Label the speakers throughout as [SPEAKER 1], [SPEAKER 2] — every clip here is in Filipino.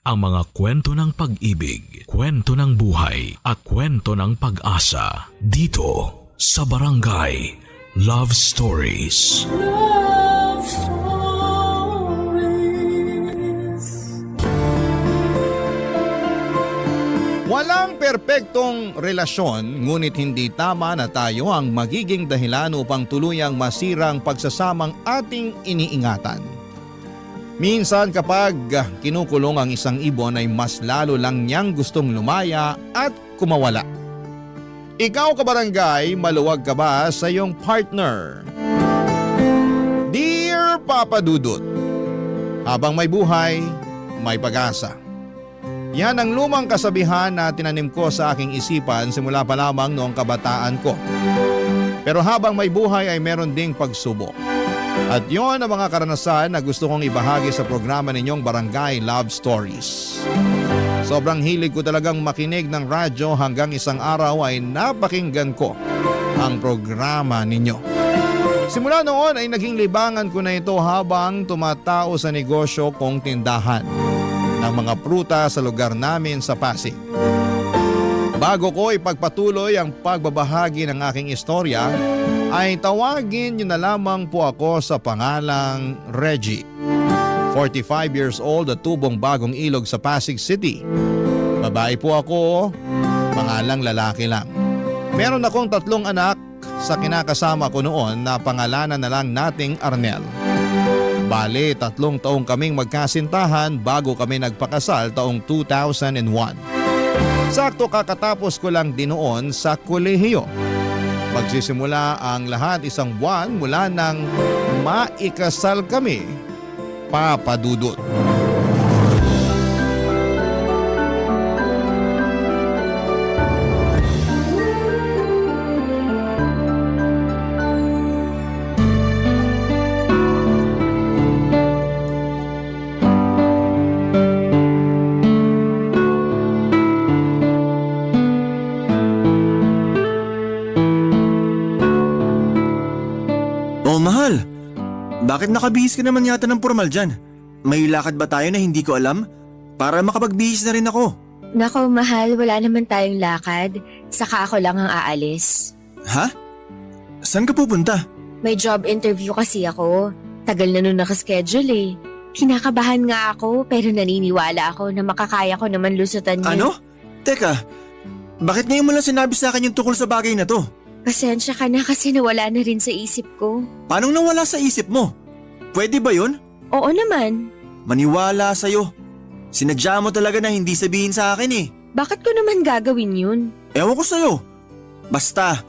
[SPEAKER 1] ang mga kwento ng pag-ibig, kwento ng buhay at kwento ng pag-asa dito sa Barangay Love Stories.
[SPEAKER 2] Love Stories.
[SPEAKER 3] Walang perpektong relasyon, ngunit hindi tama na tayo ang magiging dahilan upang tuluyang masirang pagsasamang ating iniingatan. Minsan kapag kinukulong ang isang ibon ay mas lalo lang niyang gustong lumaya at kumawala. Ikaw kabarangay, maluwag ka ba sa iyong partner? Dear Papa Dudut, habang may buhay, may pag-asa. Yan ang lumang kasabihan na tinanim ko sa aking isipan simula pa lamang noong kabataan ko. Pero habang may buhay ay meron ding pagsubok. At yon ang mga karanasan na gusto kong ibahagi sa programa ninyong Barangay Love Stories. Sobrang hilig ko talagang makinig ng radyo hanggang isang araw ay napakinggan ko ang programa ninyo. Simula noon ay naging libangan ko na ito habang tumatao sa negosyo kong tindahan ng mga pruta sa lugar namin sa Pasig. Bago ko ipagpatuloy ang pagbabahagi ng aking istorya, ay tawagin niyo na lamang po ako sa pangalang Reggie. 45 years old at tubong Bagong Ilog sa Pasig City. Babae po ako, pangalang lalaki lang. Meron akong 3 anak sa kinakasama ko noon na pangalanan na lang nating Arnel. Bale, 3 taong kaming magkasintahan bago kami nagpakasal taong 2001. Sakto kakatapos ko lang din noon sa kolehiyo. Magsisimula ang lahat isang buwan mula nang maikasal kami, Papa Dudut.
[SPEAKER 4] Oh mahal, bakit nakabihis ka naman yata ng formal dyan? May lakad ba tayo na hindi ko alam? Para makapagbihis na rin ako.
[SPEAKER 5] Nako mahal, wala naman tayong lakad. Saka ako lang ang aalis.
[SPEAKER 4] Ha? Saan ka pupunta?
[SPEAKER 5] May job interview kasi ako. Tagal na nun nakaschedule eh. Kinakabahan nga ako pero naniniwala ako na makakaya ko naman lusutan yun.
[SPEAKER 4] Ano? Teka, bakit ngayon mo lang sinabi sa akin yung tukol sa bagay na to?
[SPEAKER 5] Pasensya ka na kasi nawala na rin sa isip ko.
[SPEAKER 4] Paano nawala sa isip mo? Pwede ba yun?
[SPEAKER 5] Oo naman.
[SPEAKER 4] Maniwala sa'yo. Sinadya mo talaga na hindi sabihin sa akin eh.
[SPEAKER 5] Bakit ko naman gagawin yun?
[SPEAKER 4] Ewan ko sa'yo. Basta,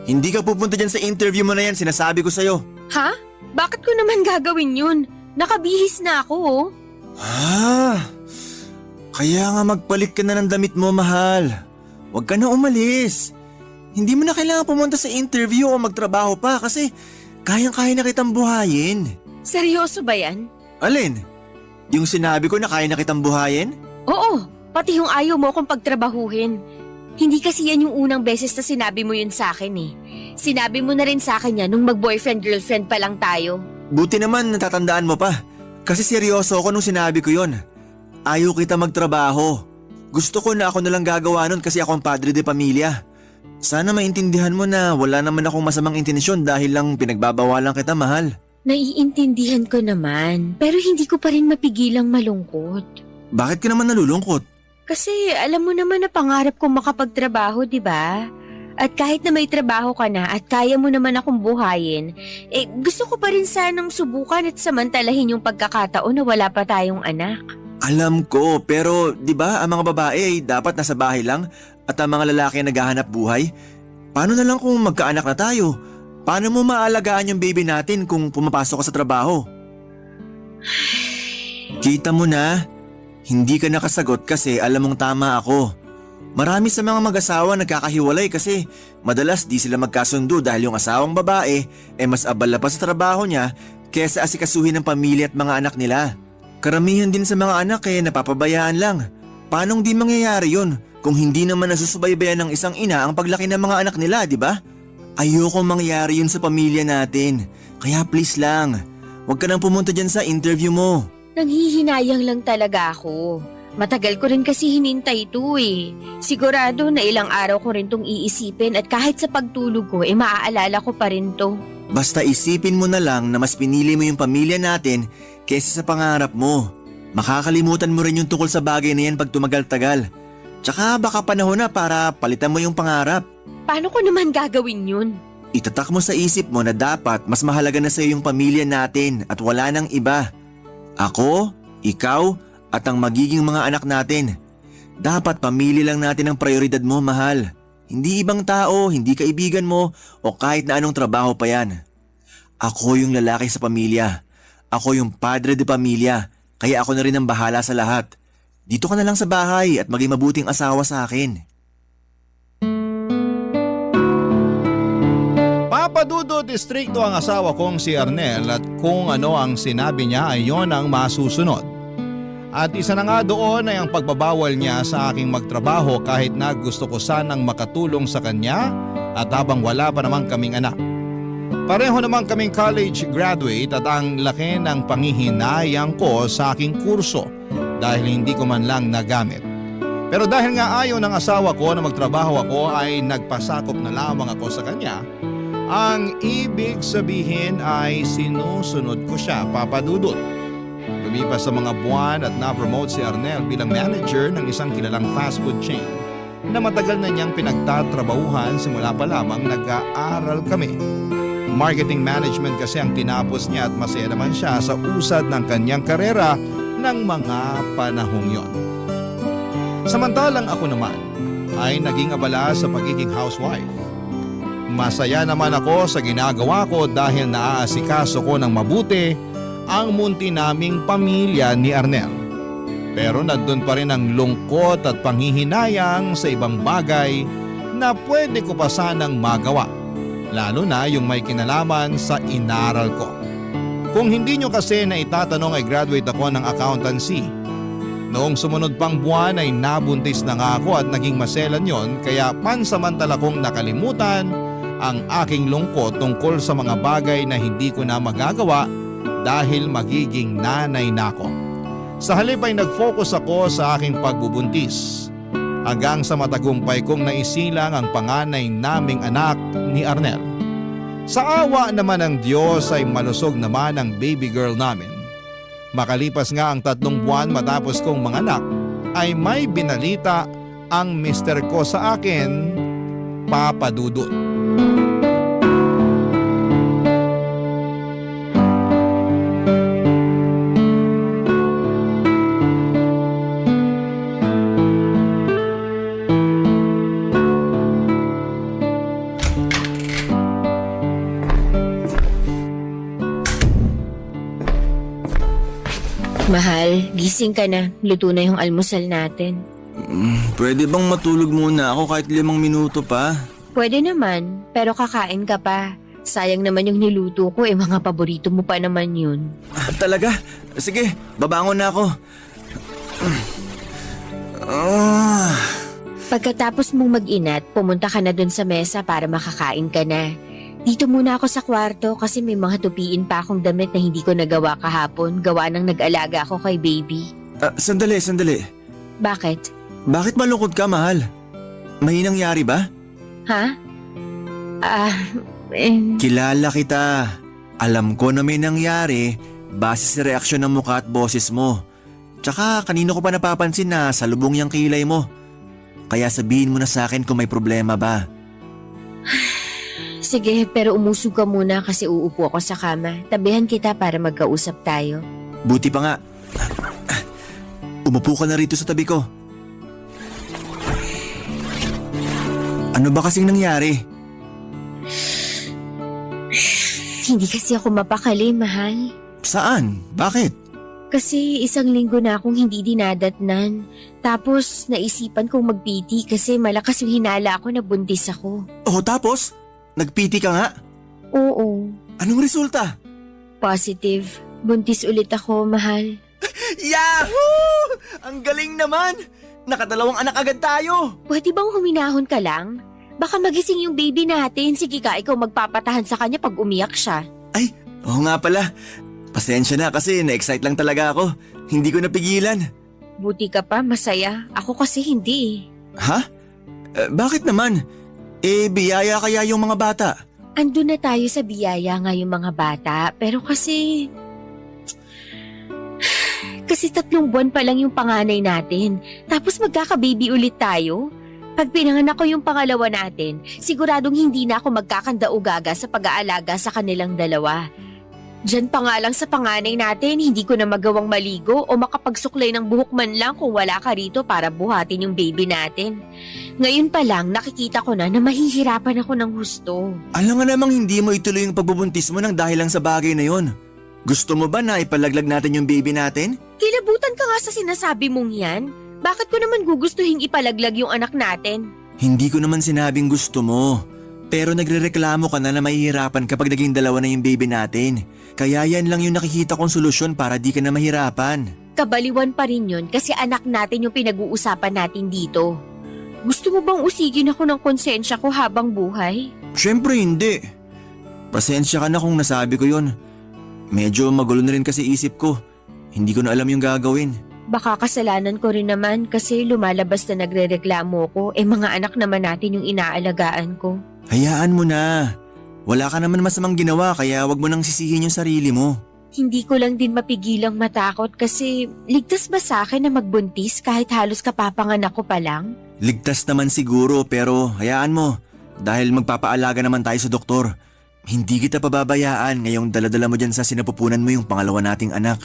[SPEAKER 4] hindi ka pupunta dyan sa interview mo na yan, sinasabi ko sa'yo.
[SPEAKER 5] Ha? Bakit ko naman gagawin yun? Nakabihis na ako oh.
[SPEAKER 4] Kaya nga magpalit ka na ng damit mo, mahal. Huwag ka na umalis. Hindi mo na kailangan pumunta sa interview o magtrabaho pa kasi kayang-kaya na kitang buhayin.
[SPEAKER 5] Seryoso ba yan?
[SPEAKER 4] Alin? Yung sinabi ko na kaya na kitang buhayin?
[SPEAKER 5] Oo, pati yung ayaw mo akong pagtrabahuhin. Hindi kasi yan yung unang beses na sinabi mo yun sa akin eh. Sinabi mo na rin sa akin yan nung mag-boyfriend-girlfriend pa lang tayo.
[SPEAKER 4] Buti naman natatandaan mo pa. Kasi seryoso ako nung sinabi ko yon. Ayaw kita magtrabaho. Gusto ko na ako nalang gagawa nun kasi ako ang padre de pamilya. Sana maintindihan mo na wala naman akong masamang intensyon dahil lang pinagbabawalan kita, mahal.
[SPEAKER 5] Naiintindihan ko naman, pero hindi ko pa rin mapigilang malungkot.
[SPEAKER 4] Bakit ka naman nalulungkot?
[SPEAKER 5] Kasi alam mo naman na pangarap kong makapagtrabaho, di ba? At kahit na may trabaho ka na at kaya mo naman akong buhayin, gusto ko pa rin sanang subukan at samantalahin yung pagkakataon na wala pa tayong anak.
[SPEAKER 4] Alam ko, pero di ba ang mga babae ay dapat nasa bahay lang at ang mga lalaki ay naghahanap buhay? Paano na lang kung magkaanak na tayo? Paano mo maalagaan yung baby natin kung pumapasok ka sa trabaho? Kita mo na, hindi ka nakasagot kasi alam mong tama ako. Marami sa mga mag-asawa nagkakahiwalay kasi madalas di sila magkasundo dahil yung asawang babae ay mas abala pa sa trabaho niya kaysa asikasuhin ng pamilya at mga anak nila. Karamihan din sa mga anak napapabayaan lang. Paanong di mangyayari yun kung hindi naman nasusubaybayan ng isang ina ang paglaki ng mga anak nila, di ba? Ayoko mangyari yun sa pamilya natin. Kaya please lang, huwag ka nang pumunta dyan sa interview mo.
[SPEAKER 5] Nanghihinayang lang talaga ako. Matagal ko rin kasi hinintay ito eh. Sigurado na ilang araw ko rin tong iisipin at kahit sa pagtulog ko maaalala ko pa rin to.
[SPEAKER 4] Basta isipin mo na lang na mas pinili mo yung pamilya natin kaysa sa pangarap mo. Makakalimutan mo rin yung tungkol sa bagay na yan pag tumagal-tagal. Tsaka baka panahon na para palitan mo yung pangarap.
[SPEAKER 5] Paano ko naman gagawin yun?
[SPEAKER 4] Itatak mo sa isip mo na dapat mas mahalaga na sa'yo yung pamilya natin at wala nang iba. Ako, ikaw, at ang magiging mga anak natin. Dapat pamili lang natin ang prioridad mo, mahal. Hindi ibang tao, hindi kaibigan mo, o kahit na anong trabaho pa yan. Ako yung lalaki sa pamilya. Ako yung padre de pamilya, kaya ako na rin ang bahala sa lahat. Dito ka na lang sa bahay at maging mabuting asawa sa akin.
[SPEAKER 3] Papadudot istrikto ang asawa kong si Arnel at kung ano ang sinabi niya ay yon ang masusunod. At isa na nga doon ay ang pagbabawal niya sa aking magtrabaho kahit na gusto ko sanang makatulong sa kanya at habang wala pa naman kaming anak. Pareho naman kaming college graduate at ang laki ng panghihinayang ko sa aking kurso dahil hindi ko man lang nagamit. Pero dahil nga ayaw ng asawa ko na magtrabaho ako ay nagpasakop na lamang ako sa kanya. Ang ibig sabihin ay sinusunod ko siya, papadudot. Lumipas sa mga buwan at na-promote si Arnel bilang manager ng isang kilalang fast food chain na matagal na niyang pinagtatrabahuhan simula pa lamang nag-aaral kami. Marketing management kasi ang tinapos niya at masaya naman siya sa usad ng kanyang karera ng mga panahong yon. Samantalang ako naman ay naging abala sa pagiging housewife. Masaya naman ako sa ginagawa ko dahil naaasikaso ko ng mabuti ang munti naming pamilya ni Arnel. Pero nandun pa rin ang lungkot at panghihinayang sa ibang bagay na pwede ko pa sanang magawa. Lalo na yung may kinalaman sa inaral ko. Kung hindi nyo kasi na itatanong ay graduate ako ng accountancy. Noong sumunod pang buwan ay nabuntis na nga ako at naging maselan yon kaya pansamantala kong nakalimutan ang aking lungkot tungkol sa mga bagay na hindi ko na magagawa dahil magiging nanay na ako. Sa halip ay nag-focus ako sa aking pagbubuntis hanggang sa matagumpay kong naisilang ang panganay naming anak ni Arnel. Sa awa naman ng Diyos ay malusog naman ang baby girl namin. Makalipas nga ang 3 buwan matapos kong manganak ay may binalita ang mister ko sa akin, Papa Dudut.
[SPEAKER 5] Mahal, gising ka na. Luto na yung almusal natin.
[SPEAKER 4] Pwede bang matulog muna ako kahit 5 minuto pa?
[SPEAKER 5] Pwede naman, pero kakain ka pa. Sayang naman yung niluto ko mga paborito mo pa naman yun.
[SPEAKER 4] Talaga? Sige, babangon na ako.
[SPEAKER 5] Pagkatapos mong mag-inat, pumunta ka na dun sa mesa para makakain ka na. Dito muna ako sa kwarto kasi may mga tupiin pa akong damit na hindi ko nagawa kahapon. Gawa ng nag-alaga ako kay baby.
[SPEAKER 4] Sandali.
[SPEAKER 5] Bakit?
[SPEAKER 4] Bakit malungkot ka, mahal? May nangyari ba?
[SPEAKER 5] Ha?
[SPEAKER 4] Kilala kita. Alam ko na may nangyari base sa reaksyon ng mukha at boses mo. Tsaka kanino ko pa napapansin na salubong yung kilay mo. Kaya sabihin mo na sa akin kung may problema ba.
[SPEAKER 5] Sige, pero umusog ka muna kasi uupo ako sa kama. Tabihan kita para magkausap tayo.
[SPEAKER 4] Buti pa nga. Umupo ka na rito sa tabi ko. Ano ba kasing nangyari?
[SPEAKER 5] Hindi kasi ako mapakali, mahal.
[SPEAKER 4] Saan? Bakit?
[SPEAKER 5] Kasi 1 linggo na akong hindi dinadatnan. Tapos naisipan kong mag-PT kasi malakas yung hinala ako na buntis ako.
[SPEAKER 4] Oh, tapos? Nag-PT ka nga?
[SPEAKER 5] Oo.
[SPEAKER 4] Anong resulta?
[SPEAKER 5] Positive. Buntis ulit ako, mahal.
[SPEAKER 4] Yahoo! Ang galing naman! Nakadalawang anak agad tayo!
[SPEAKER 5] Pwede bang huminahon ka lang? Baka magising yung baby natin. Sige ka, ikaw magpapatahan sa kanya pag umiyak siya.
[SPEAKER 4] Ay, oo nga pala. Pasensya na kasi na-excite lang talaga ako. Hindi ko napigilan.
[SPEAKER 5] Buti ka pa, masaya. Ako kasi hindi eh.
[SPEAKER 4] Ha? Bakit naman? Biyaya kaya yung mga bata?
[SPEAKER 5] Andun na tayo sa biyaya nga yung mga bata, pero kasi... Kasi 3 buwan pa lang yung panganay natin, tapos magkaka-baby ulit tayo. Pag pinanganak ko yung pangalawa natin, siguradong hindi na ako magkakanda-ugaga sa pag-aalaga sa kanilang dalawa. Diyan pa nga lang sa panganay natin, hindi ko na magawang maligo o makapagsuklay ng buhok man lang kung wala ka rito para buhatin yung baby natin. Ngayon pa lang, nakikita ko na mahihirapan ako ng husto.
[SPEAKER 4] Alam nga namang hindi mo ituloy yung pagbubuntis mo nang dahil lang sa bagay na yon. Gusto mo ba na ipalaglag natin yung baby natin?
[SPEAKER 5] Kilabutan ka nga sa sinasabi mong yan. Bakit ko naman gugustuhin ipalaglag yung anak natin?
[SPEAKER 4] Hindi ko naman sinabing gusto mo. Pero nagrereklamo ka na mahihirapan kapag naging dalawa na yung baby natin. Kaya yan lang yung nakikita kong solusyon para di ka na mahirapan.
[SPEAKER 5] Kabaliwan pa rin yun kasi anak natin yung pinag-uusapan natin dito. Gusto mo bang usigin ako ng konsensya ko habang buhay?
[SPEAKER 4] Siyempre hindi. Pasensya ka na kung nasabi ko yun. Medyo magulo na rin kasi isip ko. Hindi ko na alam yung gagawin.
[SPEAKER 5] Baka kasalanan ko rin naman kasi lumalabas na nagrereklamo ko. Mga anak naman natin yung inaalagaan ko.
[SPEAKER 4] Hayaan mo na. Wala ka naman masamang ginawa kaya wag mo nang sisihin yung sarili mo.
[SPEAKER 5] Hindi ko lang din mapigilang matakot kasi ligtas ba sa akin na magbuntis kahit halos kapapanganak ko pa lang?
[SPEAKER 4] Ligtas naman siguro pero hayaan mo. Dahil magpapaalaga naman tayo sa doktor. Hindi kita pababayaan ngayong daladala mo dyan sa sinapupunan mo yung pangalawa nating anak.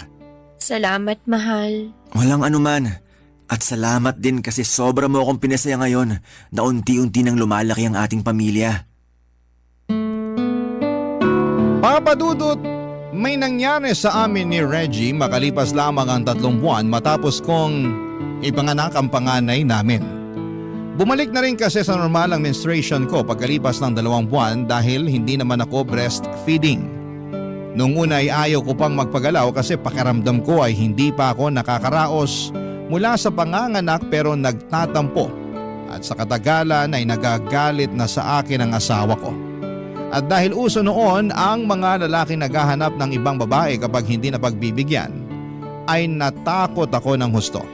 [SPEAKER 5] Salamat, mahal.
[SPEAKER 4] Walang anuman. At salamat din kasi sobra mo akong pinasaya ngayon na unti-unti nang lumalaki ang ating pamilya.
[SPEAKER 3] Papa Dudut, may nangyari sa amin ni Reggie makalipas lamang ang 3 buwan matapos kong ipanganak ang panganay namin. Bumalik na rin kasi sa normal ang menstruation ko pagkalipas ng 2 buwan dahil hindi naman ako breastfeeding. Nung una ay ayaw ko pang magpagalaw kasi pakiramdam ko ay hindi pa ako nakakaraos mula sa panganganak pero nagtatampo at sa katagalan ay nagagalit na sa akin ang asawa ko. At dahil uso noon ang mga lalaki naghahanap ng ibang babae kapag hindi napagbibigyan, ay natakot ako ng husto.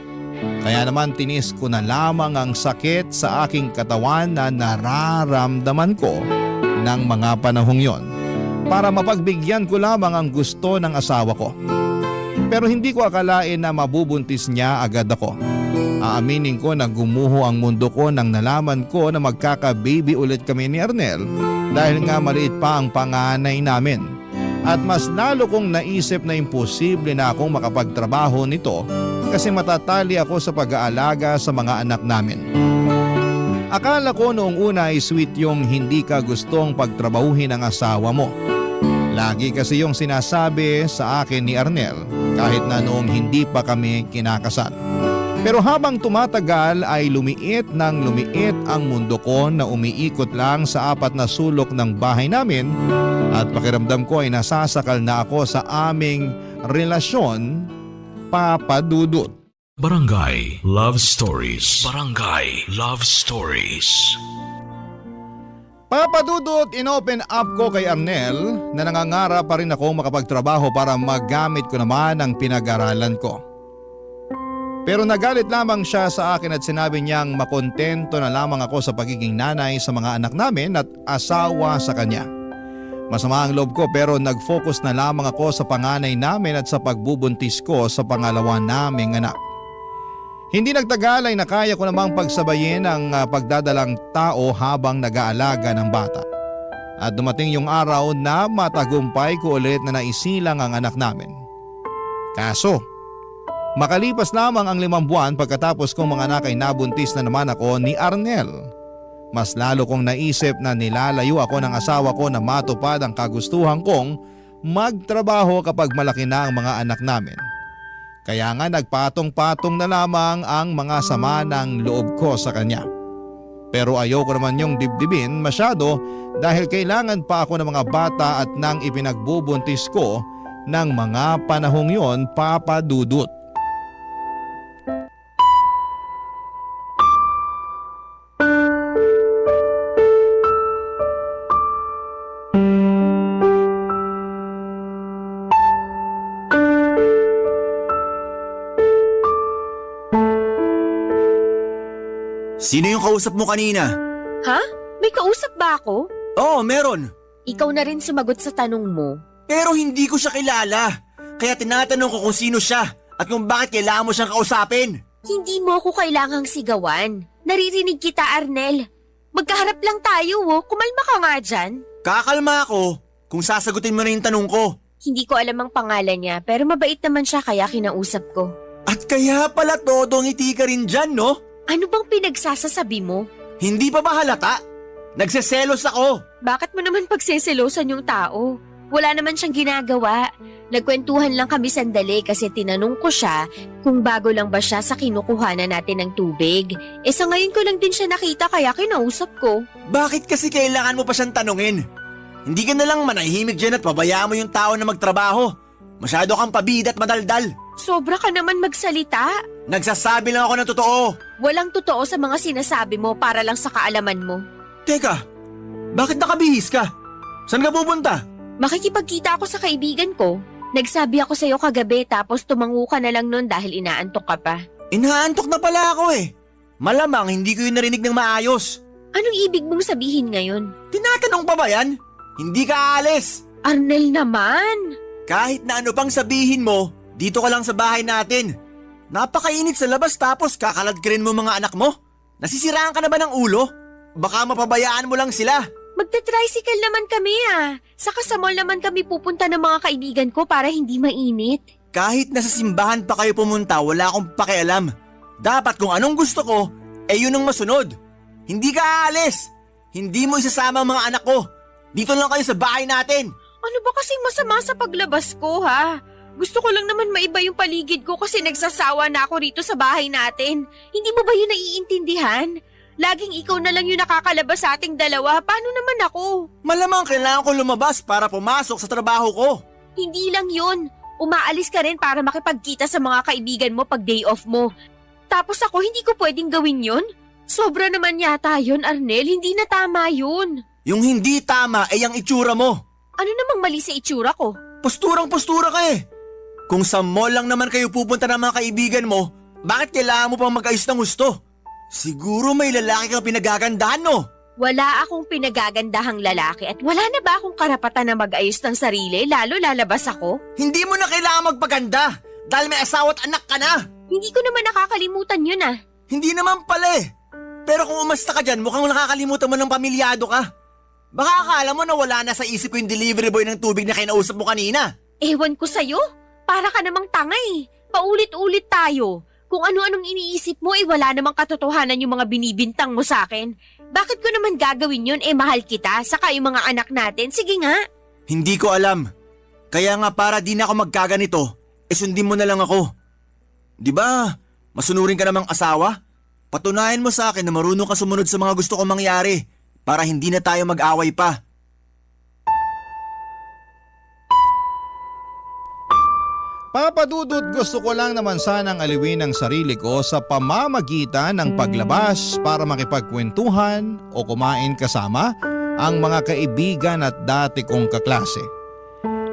[SPEAKER 3] Kaya naman tinis ko na lamang ang sakit sa aking katawan na nararamdaman ko ng mga panahong yon para mapagbigyan ko lamang ang gusto ng asawa ko. Pero hindi ko akalain na mabubuntis niya agad ako. Aaminin ko na gumuho ang mundo ko nang nalaman ko na magkaka-baby ulit kami ni Arnel dahil nga maliit pa ang panganay namin. At mas lalo kong naisip na imposible na akong makapagtrabaho nito kasi matatali ako sa pag-aalaga sa mga anak namin. Akala ko noong una ay sweet yung hindi ka gustong pagtrabahuhin ng asawa mo. Lagi kasi yung sinasabi sa akin ni Arnel kahit na noong hindi pa kami kinakasal. Pero habang tumatagal ay lumiit ang mundo ko na umiikot lang sa 4 na sulok ng bahay namin at pakiramdam ko ay nasasakal na ako sa aming relasyon, Papa Dudut.
[SPEAKER 1] Barangay Love Stories. Barangay Love Stories.
[SPEAKER 3] Papa Dudut, inopen up ko kay Arnel na nangangarap pa rin ako makapagtrabaho para magamit ko naman ang pinag-aralan ko. Pero nagalit lamang siya sa akin at sinabi niyang makontento na lamang ako sa pagiging nanay sa mga anak namin at asawa sa kanya. Masama ang loob ko pero nag-focus na lamang ako sa panganay namin at sa pagbubuntis ko sa pangalawa naming anak. Hindi nagtagal ay nakaya ko namang pagsabayin ang pagdadalang tao habang nag-aalaga ng bata. At dumating yung araw na matagumpay ko ulit na naisilang ang anak namin. Kaso, makalipas lamang ang 5 buwan pagkatapos kong mga anak ay nabuntis na naman ako ni Arnel. Mas lalo kong naisip na nilalayo ako ng asawa ko na matupad ang kagustuhan kong magtrabaho kapag malaki na ang mga anak namin. Kaya nga nagpatong-patong na lamang ang mga sama ng loob ko sa kanya. Pero ayoko naman yung dibdibin masyado dahil kailangan pa ako ng mga bata at nang ipinagbubuntis ko ng mga panahong yon, Papa Dudut.
[SPEAKER 4] Sino yung kausap mo kanina?
[SPEAKER 5] Ha? May kausap ba ako?
[SPEAKER 4] Oo, meron.
[SPEAKER 5] Ikaw na rin sumagot sa tanong mo.
[SPEAKER 4] Pero hindi ko siya kilala. Kaya tinatanong ko kung sino siya at kung bakit kailangan mo siyang kausapin.
[SPEAKER 5] Hindi mo ako kailangang sigawan. Naririnig kita, Arnel. Magkaharap lang tayo, oh. Kumalma ka nga dyan.
[SPEAKER 4] Kakalma ako kung sasagutin mo na yung tanong ko.
[SPEAKER 5] Hindi ko alam ang pangalan niya, pero mabait naman siya kaya kinausap ko.
[SPEAKER 4] At kaya pala todo ngiti ka rin dyan, no?
[SPEAKER 5] Ano bang pinagsasasabi mo?
[SPEAKER 4] Hindi pa ba halata? Nagseselos ako.
[SPEAKER 5] Bakit mo naman pagseselosan yung tao? Wala naman siyang ginagawa. Nagkwentuhan lang kami sandali kasi tinanong ko siya kung bago lang ba siya sa kinukuhanan natin ng tubig. Sa ngayon ko lang din siya nakita kaya kinausap ko.
[SPEAKER 4] Bakit kasi kailangan mo pa siyang tanungin? Hindi ka na lang manahimik dyan at pabayaan mo yung tao na magtrabaho. Masyado kang pabida at madaldal.
[SPEAKER 5] Sobra ka naman magsalita.
[SPEAKER 4] Nagsasabi lang ako ng totoo.
[SPEAKER 5] Walang totoo sa mga sinasabi mo para lang sa kaalaman mo.
[SPEAKER 4] Teka, bakit nakabihis ka? Saan ka pupunta?
[SPEAKER 5] Makikipagkita ako sa kaibigan ko. Nagsabi ako sa'yo kagabi tapos tumango ka na lang nun dahil inaantok ka pa.
[SPEAKER 4] Inaantok na pala ako eh. Malamang hindi ko yung narinig ng maayos.
[SPEAKER 5] Anong ibig mong sabihin ngayon?
[SPEAKER 4] Tinatanong pa ba yan? Hindi ka aalis.
[SPEAKER 5] Arnel naman!
[SPEAKER 4] Kahit na ano pang sabihin mo, dito ka lang sa bahay natin. Napakainit sa labas tapos kakaladkirin mo mga anak mo. Nasisiraan ka na ba ng ulo? Baka mapabayaan mo lang sila.
[SPEAKER 5] Magta-tricycle naman kami Saka sa mall naman kami pupunta ng mga kaibigan ko para hindi mainit.
[SPEAKER 4] Kahit nasa simbahan pa kayo pumunta, wala akong pakialam. Dapat kung anong gusto ko, yun ang masunod. Hindi ka aalis. Hindi mo isasama ang mga anak ko. Dito lang kayo sa bahay natin.
[SPEAKER 5] Ano ba kasing masama sa paglabas ko Gusto ko lang naman maiba yung paligid ko kasi nagsasawa na ako rito sa bahay natin. Hindi mo ba yun naiintindihan? Laging ikaw na lang yung nakakalabas sa ating dalawa. Paano naman ako?
[SPEAKER 4] Malamang kailangan ko lumabas para pumasok sa trabaho ko.
[SPEAKER 5] Hindi lang yun. Umaalis ka rin para makipagkita sa mga kaibigan mo pag day off mo. Tapos ako, hindi ko pwedeng gawin yun? Sobra naman yata yun, Arnel. Hindi na tama yun.
[SPEAKER 4] Yung hindi tama ay ang itsura mo.
[SPEAKER 5] Ano namang mali sa itsura ko?
[SPEAKER 4] Posturang-postura ka eh. Kung sa mall lang naman kayo pupunta ng mga kaibigan mo, bakit kailangan mo pang mag-ayos ng gusto? Siguro may lalaki kang pinagagandahan, no?
[SPEAKER 5] Wala akong pinagagandahang lalaki at wala na ba akong karapatan na mag-ayos ng sarili lalo lalabas ako?
[SPEAKER 4] Hindi mo na kailangan magpaganda dahil may asawa at anak ka na.
[SPEAKER 5] Hindi ko naman nakakalimutan yun
[SPEAKER 4] Hindi naman pala eh. Pero kung umasta ka dyan, mukhang nakakalimutan mo ng pamilyado ka. Baka akala mo na wala na sa isip ko yung delivery boy ng tubig na kinausap mo kanina.
[SPEAKER 5] Ewan ko sa'yo. Para ka namang tanga Paulit-ulit tayo. Kung ano-anong iniisip mo wala namang katotohanan yung mga binibintang mo sa akin. Bakit ko naman gagawin yun mahal kita, saka yung mga anak natin? Sige nga.
[SPEAKER 4] Hindi ko alam. Kaya nga para di na ako magkaganito, sundin mo na lang ako. Di ba, masunurin ka namang asawa? Patunayan mo sa akin na marunong ka sumunod sa mga gusto kong mangyari para hindi na tayo mag-away pa.
[SPEAKER 3] Papadudot, gusto ko lang naman sanang aliwin ang sarili ko sa pamamagitan ng paglabas para makipagkwentuhan o kumain kasama ang mga kaibigan at dati kong kaklase.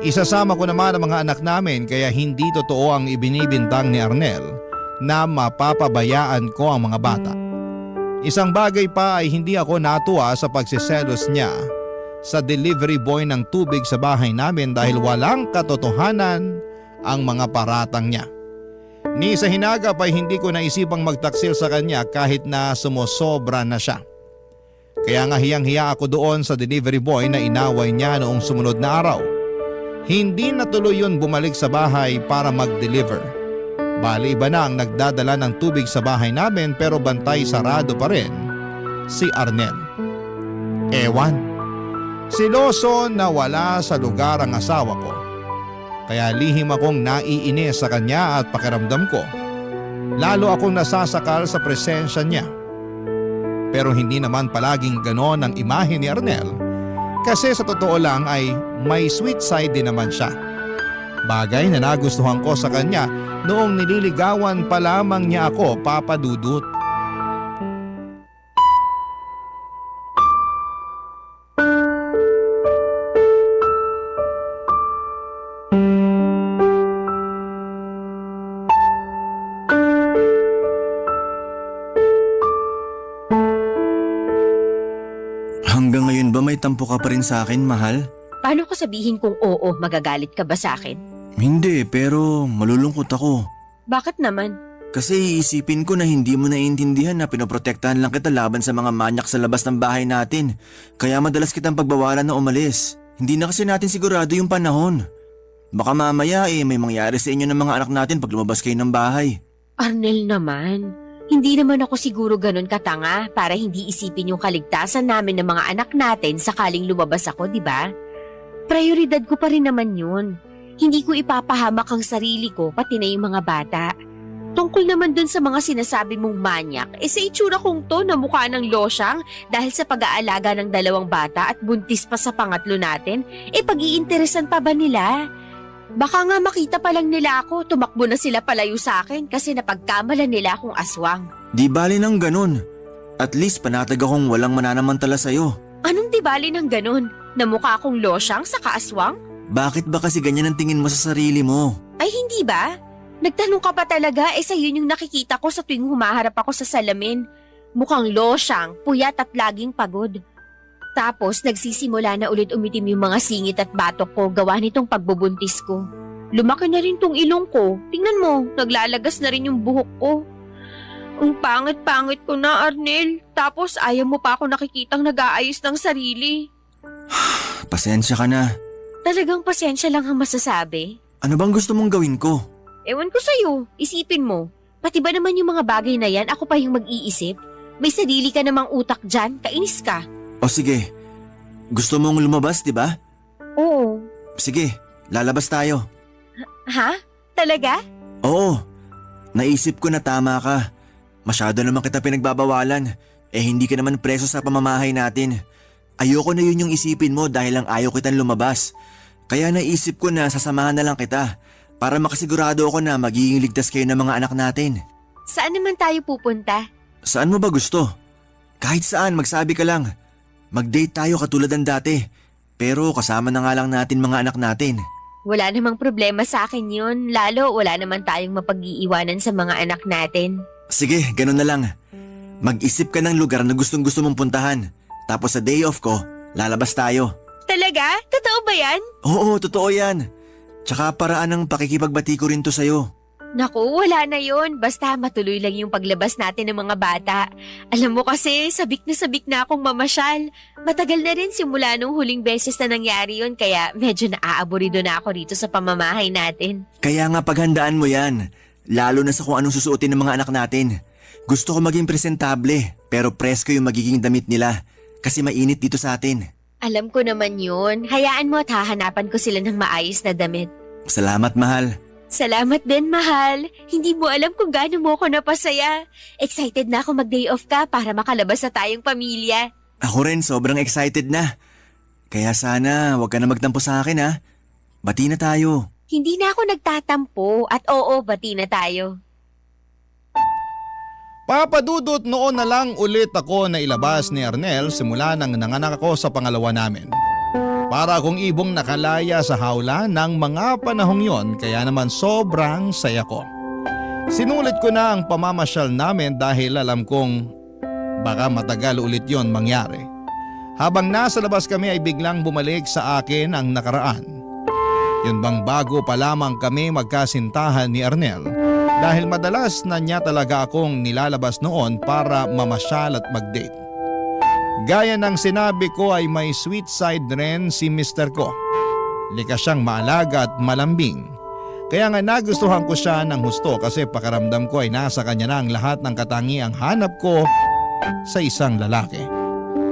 [SPEAKER 3] Isasama ko naman ang mga anak namin kaya hindi totoo ang ibinibintang ni Arnel na mapapabayaan ko ang mga bata. Isang bagay pa ay hindi ako natuwa sa pagsiselos niya sa delivery boy ng tubig sa bahay namin dahil walang katotohanan ang mga paratang niya. Ni sa hinagap ay hindi ko naisipang magtaksil sa kanya kahit na sumusobra na siya. Kaya nga hiyang-hiya ako doon sa delivery boy na inaway niya noong sumunod na araw. Hindi natuloy yun bumalik sa bahay para mag-deliver. Bali iba na ang nagdadala ng tubig sa bahay namin pero bantay sarado pa rin si Arnel. Ewan. Siloso na wala sa lugar ang asawa ko. Kaya lihim akong naiinis sa kanya at pakiramdam ko. Lalo akong nasasakal sa presensya niya. Pero hindi naman palaging ganon ang imahe ni Arnel kasi sa totoo lang ay may sweet side din naman siya. Bagay na nagustuhan ko sa kanya noong nililigawan pa lamang niya ako, Papa Dudut.
[SPEAKER 4] Ngayon ba may tampo ka pa rin sa akin, mahal?
[SPEAKER 5] Paano ko sabihin kung oo, magagalit ka ba sa akin?
[SPEAKER 4] Hindi, pero malulungkot ako.
[SPEAKER 5] Bakit naman?
[SPEAKER 4] Kasi iisipin ko na hindi mo naiintindihan na pinoprotektahan lang kita laban sa mga manyak sa labas ng bahay natin. Kaya madalas kitang pagbawalan na umalis. Hindi na kasi natin sigurado yung panahon. Baka mamaya may mangyari sa inyo ng mga anak natin pag lumabas kayo ng bahay.
[SPEAKER 5] Arnel naman, hindi naman ako siguro ganun katanga para hindi isipin yung kaligtasan namin ng mga anak natin sakaling lumabas ako, di ba? Prioridad ko pa rin naman yun. Hindi ko ipapahamak ang sarili ko pati na yung mga bata. Tungkol naman dun sa mga sinasabi mong manyak, sa itsura kong to na mukha ng losyang dahil sa pag-aalaga ng 2 bata at buntis pa sa pangatlo natin, pag-iinteresan pa ba nila? Baka nga makita pa lang nila ako, tumakbo na sila palayo sa akin kasi napagkamalan nila akong aswang.
[SPEAKER 4] Di bali ng ganun. At least panatag akong walang mananamantala sa'yo.
[SPEAKER 5] Anong di bali ng ganun? Na mukha akong losyang sa kaaswang?
[SPEAKER 4] Bakit ba kasi ganyan ang tingin mo sa sarili mo?
[SPEAKER 5] Ay hindi ba? Nagtanong ka pa talaga sa yun yung nakikita ko sa tuwing humaharap ako sa salamin. Mukhang losyang, puyat at laging pagod. Tapos nagsisimula na ulit umitim yung mga singit at batok ko gawa nitong pagbubuntis ko. Lumaki na rin tong ilong ko. Tingnan mo, naglalagas na rin yung buhok ko. Ang pangit-pangit ko na, Arnel. Tapos ayaw mo pa ako nakikitang nag-aayos ng sarili.
[SPEAKER 4] Pasensya ka na.
[SPEAKER 5] Talagang pasensya lang ang masasabi.
[SPEAKER 4] Ano bang gusto mong gawin ko?
[SPEAKER 5] Ewan ko sa'yo, isipin mo. Pati ba naman yung mga bagay na yan, ako pa yung mag-iisip? May sarili ka namang utak dyan, kainis ka.
[SPEAKER 4] O sige, gusto mong lumabas, di ba?
[SPEAKER 5] Oo.
[SPEAKER 4] Sige, lalabas tayo.
[SPEAKER 5] Ha? Talaga?
[SPEAKER 4] Oo, naisip ko na tama ka. Masyado naman kita pinagbabawalan. Hindi ka naman preso sa pamamahay natin. Ayoko na yun yung isipin mo dahil lang ayaw kitang lumabas. Kaya naisip ko na sasamahan na lang kita para makasigurado ako na magiging ligtas kayo ng mga anak natin.
[SPEAKER 5] Saan naman tayo pupunta?
[SPEAKER 4] Saan mo ba gusto? Kahit saan, magsabi ka lang. Mag-date tayo katulad ng dati. Pero kasama na nga lang natin mga anak natin.
[SPEAKER 5] Wala namang problema sa akin yun. Lalo wala naman tayong mapag-iiwanan sa mga anak natin.
[SPEAKER 4] Sige, ganun na lang. Mag-isip ka ng lugar na gustong-gusto mong puntahan. Tapos sa day off ko, lalabas tayo.
[SPEAKER 5] Talaga? Totoo ba yan?
[SPEAKER 4] Oo, totoo yan. Tsaka paraan ng pakikipagbati ko rin to sa'yo.
[SPEAKER 5] Naku, wala na yun. Basta matuloy lang yung paglabas natin ng mga bata. Alam mo kasi, sabik na akong mamasyal. Matagal na rin simula nung huling beses na nangyari yun, kaya medyo naaaburido na ako rito sa pamamahay natin.
[SPEAKER 4] Kaya nga paghandaan mo yan. Lalo na sa kung anong susuotin ng mga anak natin. Gusto ko maging presentable, pero presko yung magiging damit nila. Kasi mainit dito sa atin.
[SPEAKER 5] Alam ko naman yun. Hayaan mo at hahanapan ko sila ng maayos na damit.
[SPEAKER 4] Salamat, mahal.
[SPEAKER 5] Salamat din, mahal. Hindi mo alam kung gaano mo ako napasaya. Excited na ako mag-day off ka para makalabas sa tayong pamilya.
[SPEAKER 4] Ako rin, sobrang excited na. Kaya sana wag ka na magtampo sa akin, ha? Bati na tayo.
[SPEAKER 5] Hindi na ako nagtatampo at oo, bati na tayo.
[SPEAKER 3] Papadudot noon na lang ulit ako na ilabas ni Arnel simula nang nanganak ako sa pangalawa namin. Para akong ibong nakalaya sa hawla ng mga panahong yon kaya naman sobrang saya ko. Sinulit ko na ang pamamasyal namin dahil alam kong baka matagal ulit yon mangyari. Habang nasa labas kami ay biglang bumalik sa akin ang nakaraan. Yun bang bago pa lamang kami magkasintahan ni Arnel dahil madalas na niya talaga akong nilalabas noon para mamasyal at mag-date. Gaya ng sinabi ko ay may sweet side rin si Mr. ko. Likas siyang maalaga at malambing. Kaya nga nagustuhan ko siya ng husto kasi pakaramdam ko ay nasa kanya na ang lahat ng katangiang hanap ko sa isang lalaki.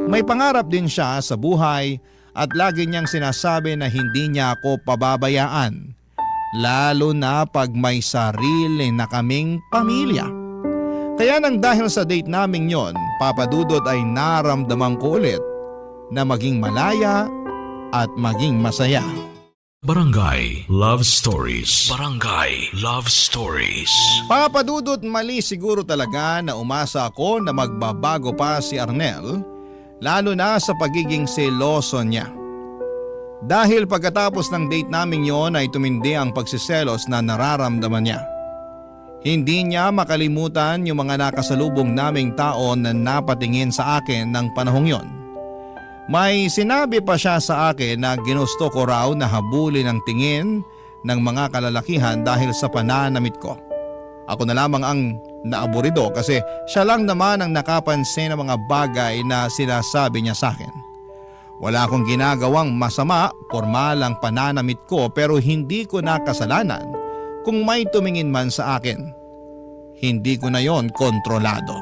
[SPEAKER 3] May pangarap din siya sa buhay at lagi niyang sinasabi na hindi niya ako pababayaan. Lalo na pag may sarili na kaming pamilya. Kaya nang dahil sa date naming yon, papadudot ay naramdaman ko ulit na maging malaya at maging masaya.
[SPEAKER 1] Barangay Love Stories. Barangay Love Stories.
[SPEAKER 3] Papadudot mali siguro talaga na umasa ako na magbabago pa si Arnel, lalo na sa pagiging seloso niya. Dahil pagkatapos ng date naming yon ay tumindi ang pagsiselos na nararamdaman niya. Hindi niya makalimutan yung mga nakasalubong naming tao na napatingin sa akin ng panahong yon. May sinabi pa siya sa akin na ginusto ko raw na habulin ang tingin ng mga kalalakihan dahil sa pananamit ko. Ako na lamang ang naaburido kasi siya lang naman ang nakapansin ng mga bagay na sinasabi niya sa akin. Wala akong ginagawang masama, formal ang pananamit ko pero hindi ko na kasalanan kung may tumingin man sa akin. Hindi ko na yon kontrolado.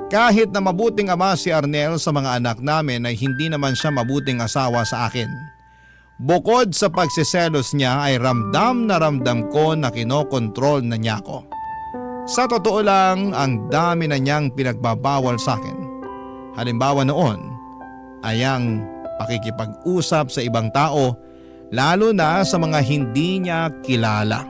[SPEAKER 3] Kahit na mabuting ama si Arnel sa mga anak namin ay hindi naman siya mabuting asawa sa akin. Bukod sa pagsiselos niya ay ramdam ko na kinokontrol na niya ako. Sa totoo lang, ang dami na niyang pinagbabawal sa akin. Halimbawa noon ay ang pakikipag-usap sa ibang tao, lalo na sa mga hindi niya kilala.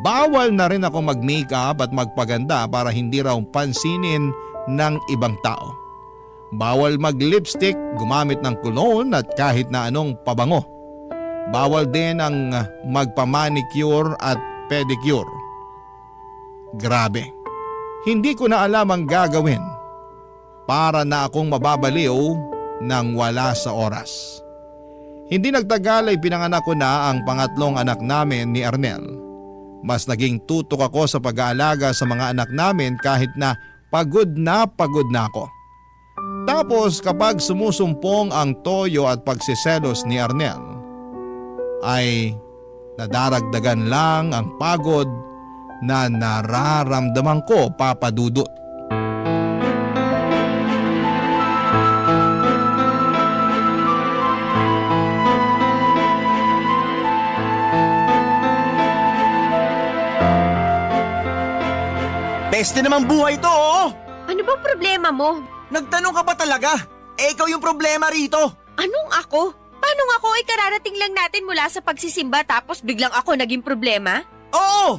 [SPEAKER 3] Bawal na rin ako mag-makeup at magpaganda para hindi raw pansinin ng ibang tao. Bawal mag-lipstick, gumamit ng cologne at kahit na anong pabango. Bawal din ang magpa-manicure at pedicure. Grabe, hindi ko na alam ang gagawin. Para na akong mababaliw nang wala sa oras. Hindi nagtagal ay pinanganak ko na ang pangatlong anak namin ni Arnel. Mas naging tutok ako sa pag-aalaga sa mga anak namin kahit na pagod na ako. Tapos kapag sumusumpong ang toyo at pagsiselos ni Arnel, ay nadaragdagan lang ang pagod na nararamdaman ko, Papa Dudut.
[SPEAKER 4] Peste namang buhay to, oo!
[SPEAKER 5] Ano bang problema mo?
[SPEAKER 4] Nagtanong ka ba talaga? Ikaw yung problema rito.
[SPEAKER 5] Anong ako? Paano nga ako ay kararating lang natin mula sa pagsisimba tapos biglang ako naging problema?
[SPEAKER 4] Oo!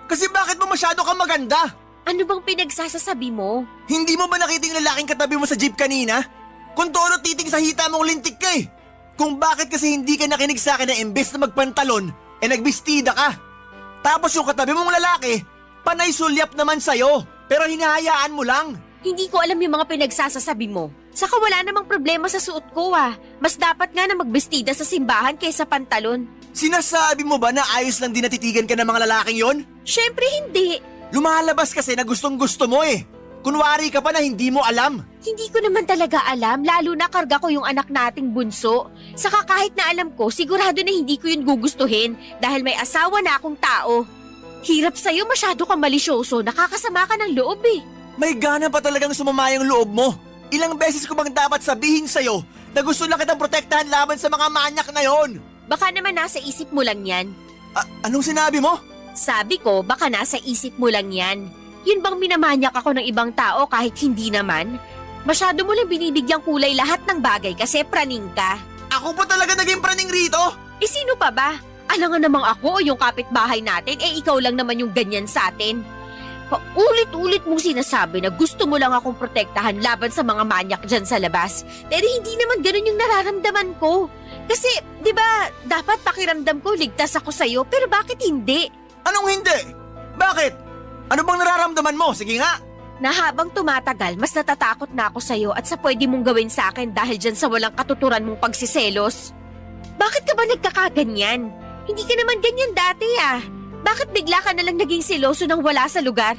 [SPEAKER 4] Kasi bakit mo masyado ka maganda?
[SPEAKER 5] Ano bang pinagsasasabi mo?
[SPEAKER 4] Hindi mo ba nakita yung lalaking katabi mo sa jeep kanina? Kung todo titing sa hita mong lintik ka eh. Kung bakit kasi hindi ka nakinig sa akin na imbes na magpantalon, nagbistida ka. Tapos yung katabi mong lalaki, panay sulyap naman sa'yo, pero hinahayaan mo lang.
[SPEAKER 5] Hindi ko alam yung mga pinagsasasabi mo. Saka wala namang problema sa suot ko ah. Mas dapat nga na magbestida sa simbahan kaysa pantalon.
[SPEAKER 4] Sinasabi mo ba na ayos lang din natitigan ka ng mga lalaking yon?
[SPEAKER 5] Syempre hindi.
[SPEAKER 4] Lumalabas kasi na gustong gusto mo eh. Kunwari ka pa na hindi mo alam.
[SPEAKER 5] Hindi ko naman talaga alam, lalo na karga ko yung anak nating bunso. Saka kahit na alam ko, sigurado na hindi ko yun gugustuhin dahil may asawa na akong tao. Hirap sa'yo, masyado kang malisyoso, nakakasama ka ng loob eh.
[SPEAKER 4] May gana pa talagang sumama yung loob mo. Ilang beses ko bang dapat sabihin sa'yo na gusto lang kitang protektahan laban sa mga manyak na yon?
[SPEAKER 5] Baka naman nasa isip mo lang yan.
[SPEAKER 4] Anong sinabi mo?
[SPEAKER 5] Sabi ko, baka nasa isip mo lang yan. Yun bang minamanyak ako ng ibang tao kahit hindi naman? Masyado mo lang binibigyang kulay lahat ng bagay kasi praning ka.
[SPEAKER 4] Ako pa talaga naging praning rito?
[SPEAKER 5] Eh sino pa ba? Alam nga namang ako o yung kapitbahay natin, eh ikaw lang naman yung ganyan sa atin. Paulit-ulit mong sinasabi na gusto mo lang akong protektahan laban sa mga manyak dyan sa labas. Pero hindi naman ganun yung nararamdaman ko. Kasi, di ba, dapat pakiramdam ko ligtas ako sa'yo, pero bakit hindi?
[SPEAKER 4] Anong hindi? Bakit? Ano bang nararamdaman mo? Sige nga.
[SPEAKER 5] Na habang tumatagal, mas natatakot na ako sa'yo at sa pwede mong gawin sa akin dahil dyan sa walang katuturan mong pagsiselos. Bakit ka ba nagkakaganyan? Hindi ka naman ganyan dati ah. Bakit bigla ka na lang naging seloso nang wala sa lugar?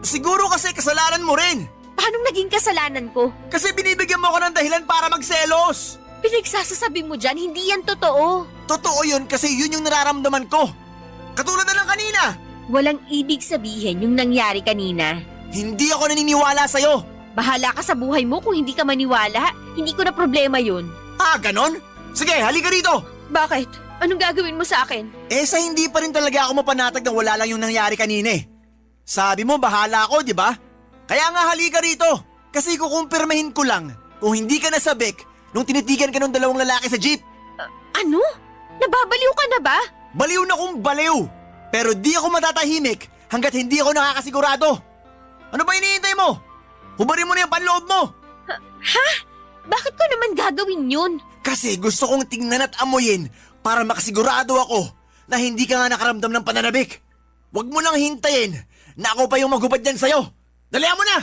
[SPEAKER 4] Siguro kasi kasalanan mo rin.
[SPEAKER 5] Paano naging kasalanan ko?
[SPEAKER 4] Kasi binibigyan mo ako ng dahilan para magselos.
[SPEAKER 5] Pinagsasasabi mo dyan, hindi yan totoo.
[SPEAKER 4] Totoo yun kasi yun yung nararamdaman ko. Katulad na lang kanina.
[SPEAKER 5] Walang ibig sabihin yung nangyari kanina.
[SPEAKER 4] Hindi ako naniniwala sa'yo.
[SPEAKER 5] Bahala ka sa buhay mo kung hindi ka maniwala. Hindi ko na problema yun.
[SPEAKER 4] Ganon? Sige, halika rito.
[SPEAKER 5] Bakit? Anong gagawin mo sa akin?
[SPEAKER 4] Sa hindi pa rin talaga ako mapanatag na wala lang yung nangyari kanina eh. Sabi mo bahala ako, di ba? Kaya nga halika rito. Kasi kukumpirmahin ko lang kung hindi ka nasabik nung tinitigan ka ng dalawang lalaki sa jeep.
[SPEAKER 5] Ano? Nababaliw ka na ba?
[SPEAKER 4] Baliw na kung baliw. Pero di ako matatahimik hanggat hindi ako nakakasigurado. Ano ba hinihintay mo? Hubarin mo na yung panloob mo.
[SPEAKER 5] Ha? Bakit ko naman gagawin yun?
[SPEAKER 4] Kasi gusto kong tingnan at amuyin para makasigurado ako na hindi ka nga nakaramdam ng pananabik. Huwag mo nang hintayin na ako pa yung maghubad dyan sa'yo. Dalihan mo na!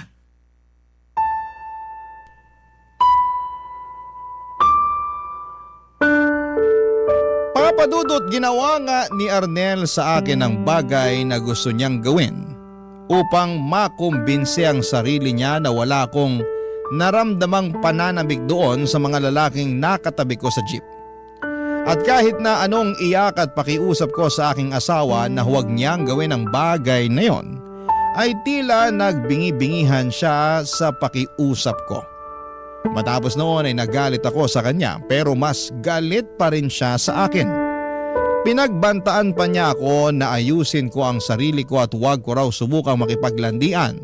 [SPEAKER 3] Papadudot, ginawa nga ni Arnel sa akin ang bagay na gusto niyang gawin upang makumbinse ang sarili niya na wala akong naramdamang pananabik doon sa mga lalaking nakatabi ko sa jeep. At kahit na anong iyak at pakiusap ko sa aking asawa na huwag niyang gawin ang bagay na yon, ay tila nagbingi-bingihan siya sa pakiusap ko. Matapos noon ay nagalit ako sa kanya pero mas galit pa rin siya sa akin. Pinagbantaan pa niya ako na ayusin ko ang sarili ko at huwag ko raw subukang makipaglandian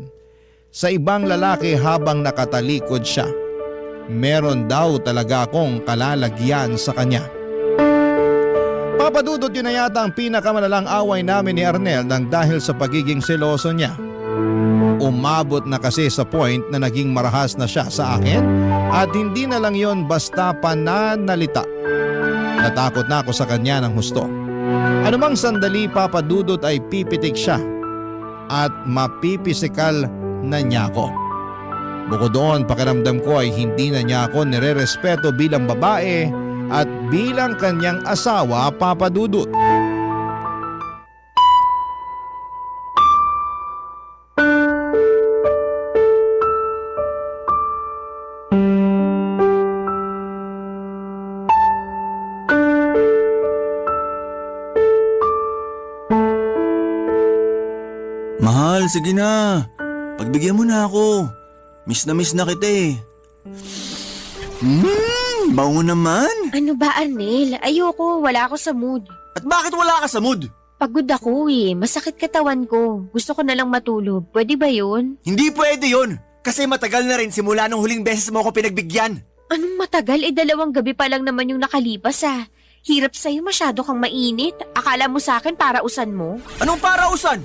[SPEAKER 3] sa ibang lalaki habang nakatalikod siya. Meron daw talaga akong kalalagyan sa kanya. Papadudot, yun na yata ang pinakamalalang away namin ni Arnel nang dahil sa pagiging seloso niya. Umabot na kasi sa point na naging marahas na siya sa akin at hindi na lang yon basta pananalita. Natakot na ako sa kanya ng husto. Anumang sandali, Papadudot, ay pipitik siya at mapipisikal na niya ako. Bukod doon, pakiramdam ko ay hindi na niya ako nire-respeto bilang babae at bilang kanyang asawa, Papadudot.
[SPEAKER 4] Mahal, sige na. Pagbigyan mo na ako. Miss na kita eh. Bango naman.
[SPEAKER 5] Ano ba, Arnel? Ayoko, wala ako sa mood.
[SPEAKER 4] At bakit wala ka sa mood?
[SPEAKER 5] Pagod ako eh, masakit katawan ko. Gusto ko na lang matulog. Pwede ba yun?
[SPEAKER 4] Hindi pwede yun. Kasi matagal na rin simula nung huling beses mo ako pinagbigyan.
[SPEAKER 5] Anong matagal? 2 gabi pa lang naman yung nakalipas ah. Hirap sa'yo, masyado kang mainit. Akala mo sa akin parausan mo?
[SPEAKER 4] Anong parausan?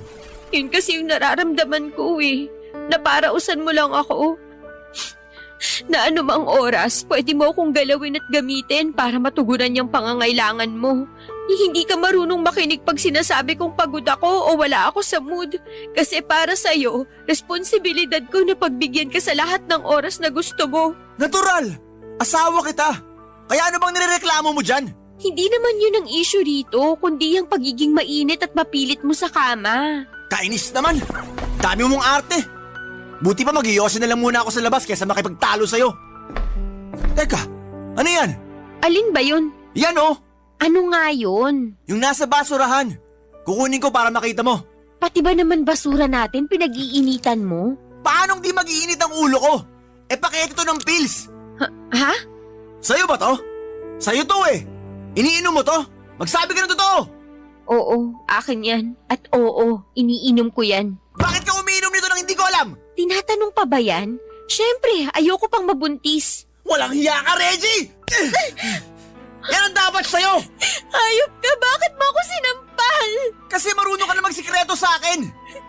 [SPEAKER 5] Yun kasi yung nararamdaman ko eh. Na parausan mo lang ako. Na anumang oras, pwede mo akong galawin at gamitin para matugunan yung pangangailangan mo. Hindi ka marunong makinig pag sinasabi kong pagod ako o wala ako sa mood. Kasi para sa'yo, responsibilidad ko na pagbigyan ka sa lahat ng oras na gusto mo.
[SPEAKER 4] Natural! Asawa kita! Kaya ano bang nirereklamo mo dyan?
[SPEAKER 5] Hindi naman yun ang issue rito, kundi ang pagiging mainit at mapilit mo sa kama.
[SPEAKER 4] Kainis naman! Dami mong arte! Buti pa mag-iyosin na lang muna ako sa labas kaysa makipagtalo sa'yo. Teka, ano yan?
[SPEAKER 5] Alin ba yun?
[SPEAKER 4] Yan oh!
[SPEAKER 5] Ano nga yun?
[SPEAKER 4] Yung nasa basurahan. Kukunin ko para makita mo.
[SPEAKER 5] Pati ba naman basura natin pinag-iinitan mo?
[SPEAKER 4] Paanong di mag-iinit ang ulo ko? Eh pakete to ng pills.
[SPEAKER 5] Ha?
[SPEAKER 4] Sa'yo ba to? Sa'yo to eh. Iniinom mo to? Magsabi ka ng totoo.
[SPEAKER 5] Oo, akin yan. At oo, iniinom ko yan.
[SPEAKER 4] Bakit ka umiinom nito nang hindi ko alam?
[SPEAKER 5] Tinatanong pa ba yan? Siyempre, ayoko pang mabuntis.
[SPEAKER 4] Walang hiya ka, Reggie! Yan ang dapat sa'yo!
[SPEAKER 5] Hayop ka, bakit mo ako sinampal?
[SPEAKER 4] Kasi marunong ka na magsikreto sa akin!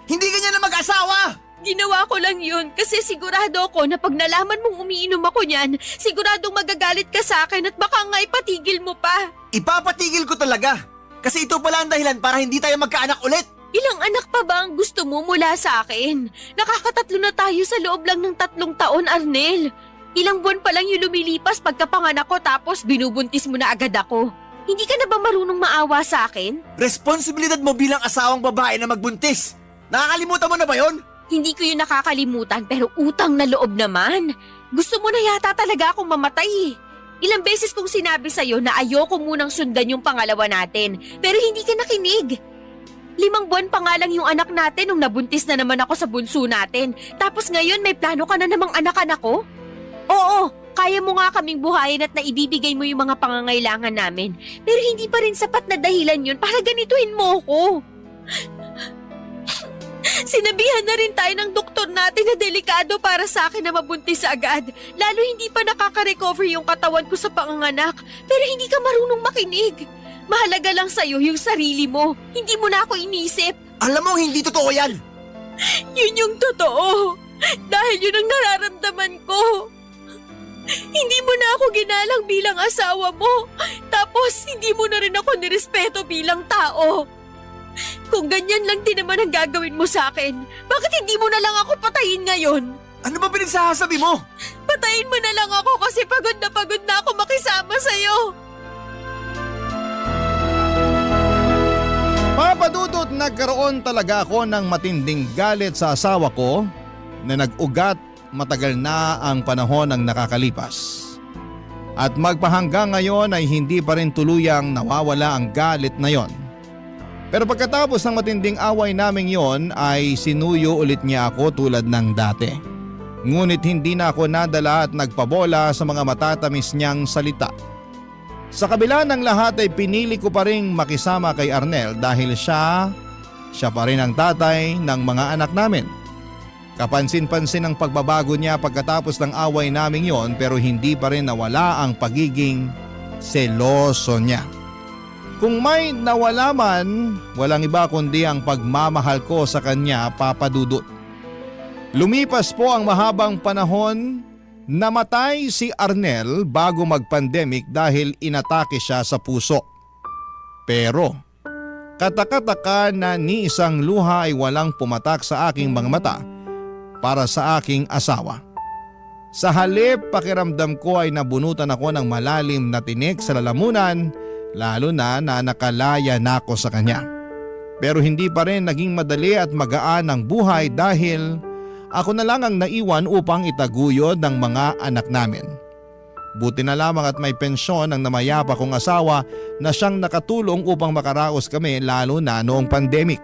[SPEAKER 4] Hindi ganyan na mag-asawa!
[SPEAKER 5] Ginawa ko lang yun kasi sigurado ako na pag nalaman mong umiinom ako niyan, siguradong magagalit ka sa akin at baka nga ipatigil mo pa.
[SPEAKER 4] Ipapatigil ko talaga! Kasi ito pala ang dahilan para hindi tayo magkaanak ulit!
[SPEAKER 5] Ilang anak pa ba ang gusto mo mula sa akin? Nakakatatlo na tayo sa loob lang ng 3 taon, Arnel. Ilang buwan pa lang yung lumilipas pagkapanganak ko tapos binubuntis mo na agad ako. Hindi ka na ba marunong maawa sa akin?
[SPEAKER 4] Responsibilidad mo bilang asawang babae na magbuntis. Nakakalimutan mo na ba yon?
[SPEAKER 5] Hindi ko yun nakakalimutan pero utang na loob naman. Gusto mo na yata talaga akong mamatay. Ilang beses kong sinabi sa'yo na ayoko munang sundan yung pangalawa natin pero hindi ka nakinig. 5 buwan pa nga lang yung anak natin nung nabuntis na naman ako sa bunso natin. Tapos ngayon may plano ka na namang anak-anak ko? Oo, kaya mo nga kaming buhayin at naibibigay mo yung mga pangangailangan namin. Pero hindi pa rin sapat na dahilan yun para ganituhin mo ko. Sinabihan na rin tayo ng doktor natin na delikado para sa akin na mabuntis agad. Lalo hindi pa nakaka-recover yung katawan ko sa panganganak. Pero hindi ka marunong makinig. Mahalaga lang sa'yo yung sarili mo. Hindi mo na ako inisip.
[SPEAKER 4] Alam mo, hindi totoo yan!
[SPEAKER 5] Yun yung totoo. Dahil yun ang nararamdaman ko. Hindi mo na ako ginalang bilang asawa mo. Tapos hindi mo na rin ako nirespeto bilang tao. Kung ganyan lang din naman ang gagawin mo sa akin, bakit hindi mo na lang ako patayin ngayon?
[SPEAKER 4] Ano ba pinagsasabi mo?
[SPEAKER 5] Patayin mo na lang ako kasi pagod na ako makisama sa'yo.
[SPEAKER 3] Papadudot, nagkaroon talaga ako ng matinding galit sa asawa ko na nag-ugat matagal na ang panahon ng nakakalipas. At magpahanggang ngayon ay hindi pa rin tuluyang nawawala ang galit na yon. Pero pagkatapos ng matinding away naming yon ay sinuyo ulit niya ako tulad ng dati. Ngunit hindi na ako nadala at nagpabola sa mga matatamis niyang salita. Sa kabila ng lahat ay pinili ko pa rin makisama kay Arnel dahil siya pa rin ang tatay ng mga anak namin. Kapansin-pansin ang pagbabago niya pagkatapos ng away naming yon pero hindi pa rin nawala ang pagiging seloso niya. Kung may nawala man, walang iba kundi ang pagmamahal ko sa kanya, Papa Dudut. Lumipas po ang mahabang panahon, namatay si Arnel bago mag-pandemic dahil inatake siya sa puso. Pero kataka-taka na ni isang luha ay walang pumatak sa aking mga mata para sa aking asawa. Sa halip, pakiramdam ko ay nabunutan ako ng malalim na tinik sa lalamunan, lalo na nakalaya na ako sa kanya. Pero hindi pa rin naging madali at magaan ang buhay dahil ako na lang ang naiwan upang itaguyod ng mga anak namin. Buti na lamang at may pensyon ang namayapa kong asawa na siyang nakatulong upang makaraos kami lalo na noong pandemic.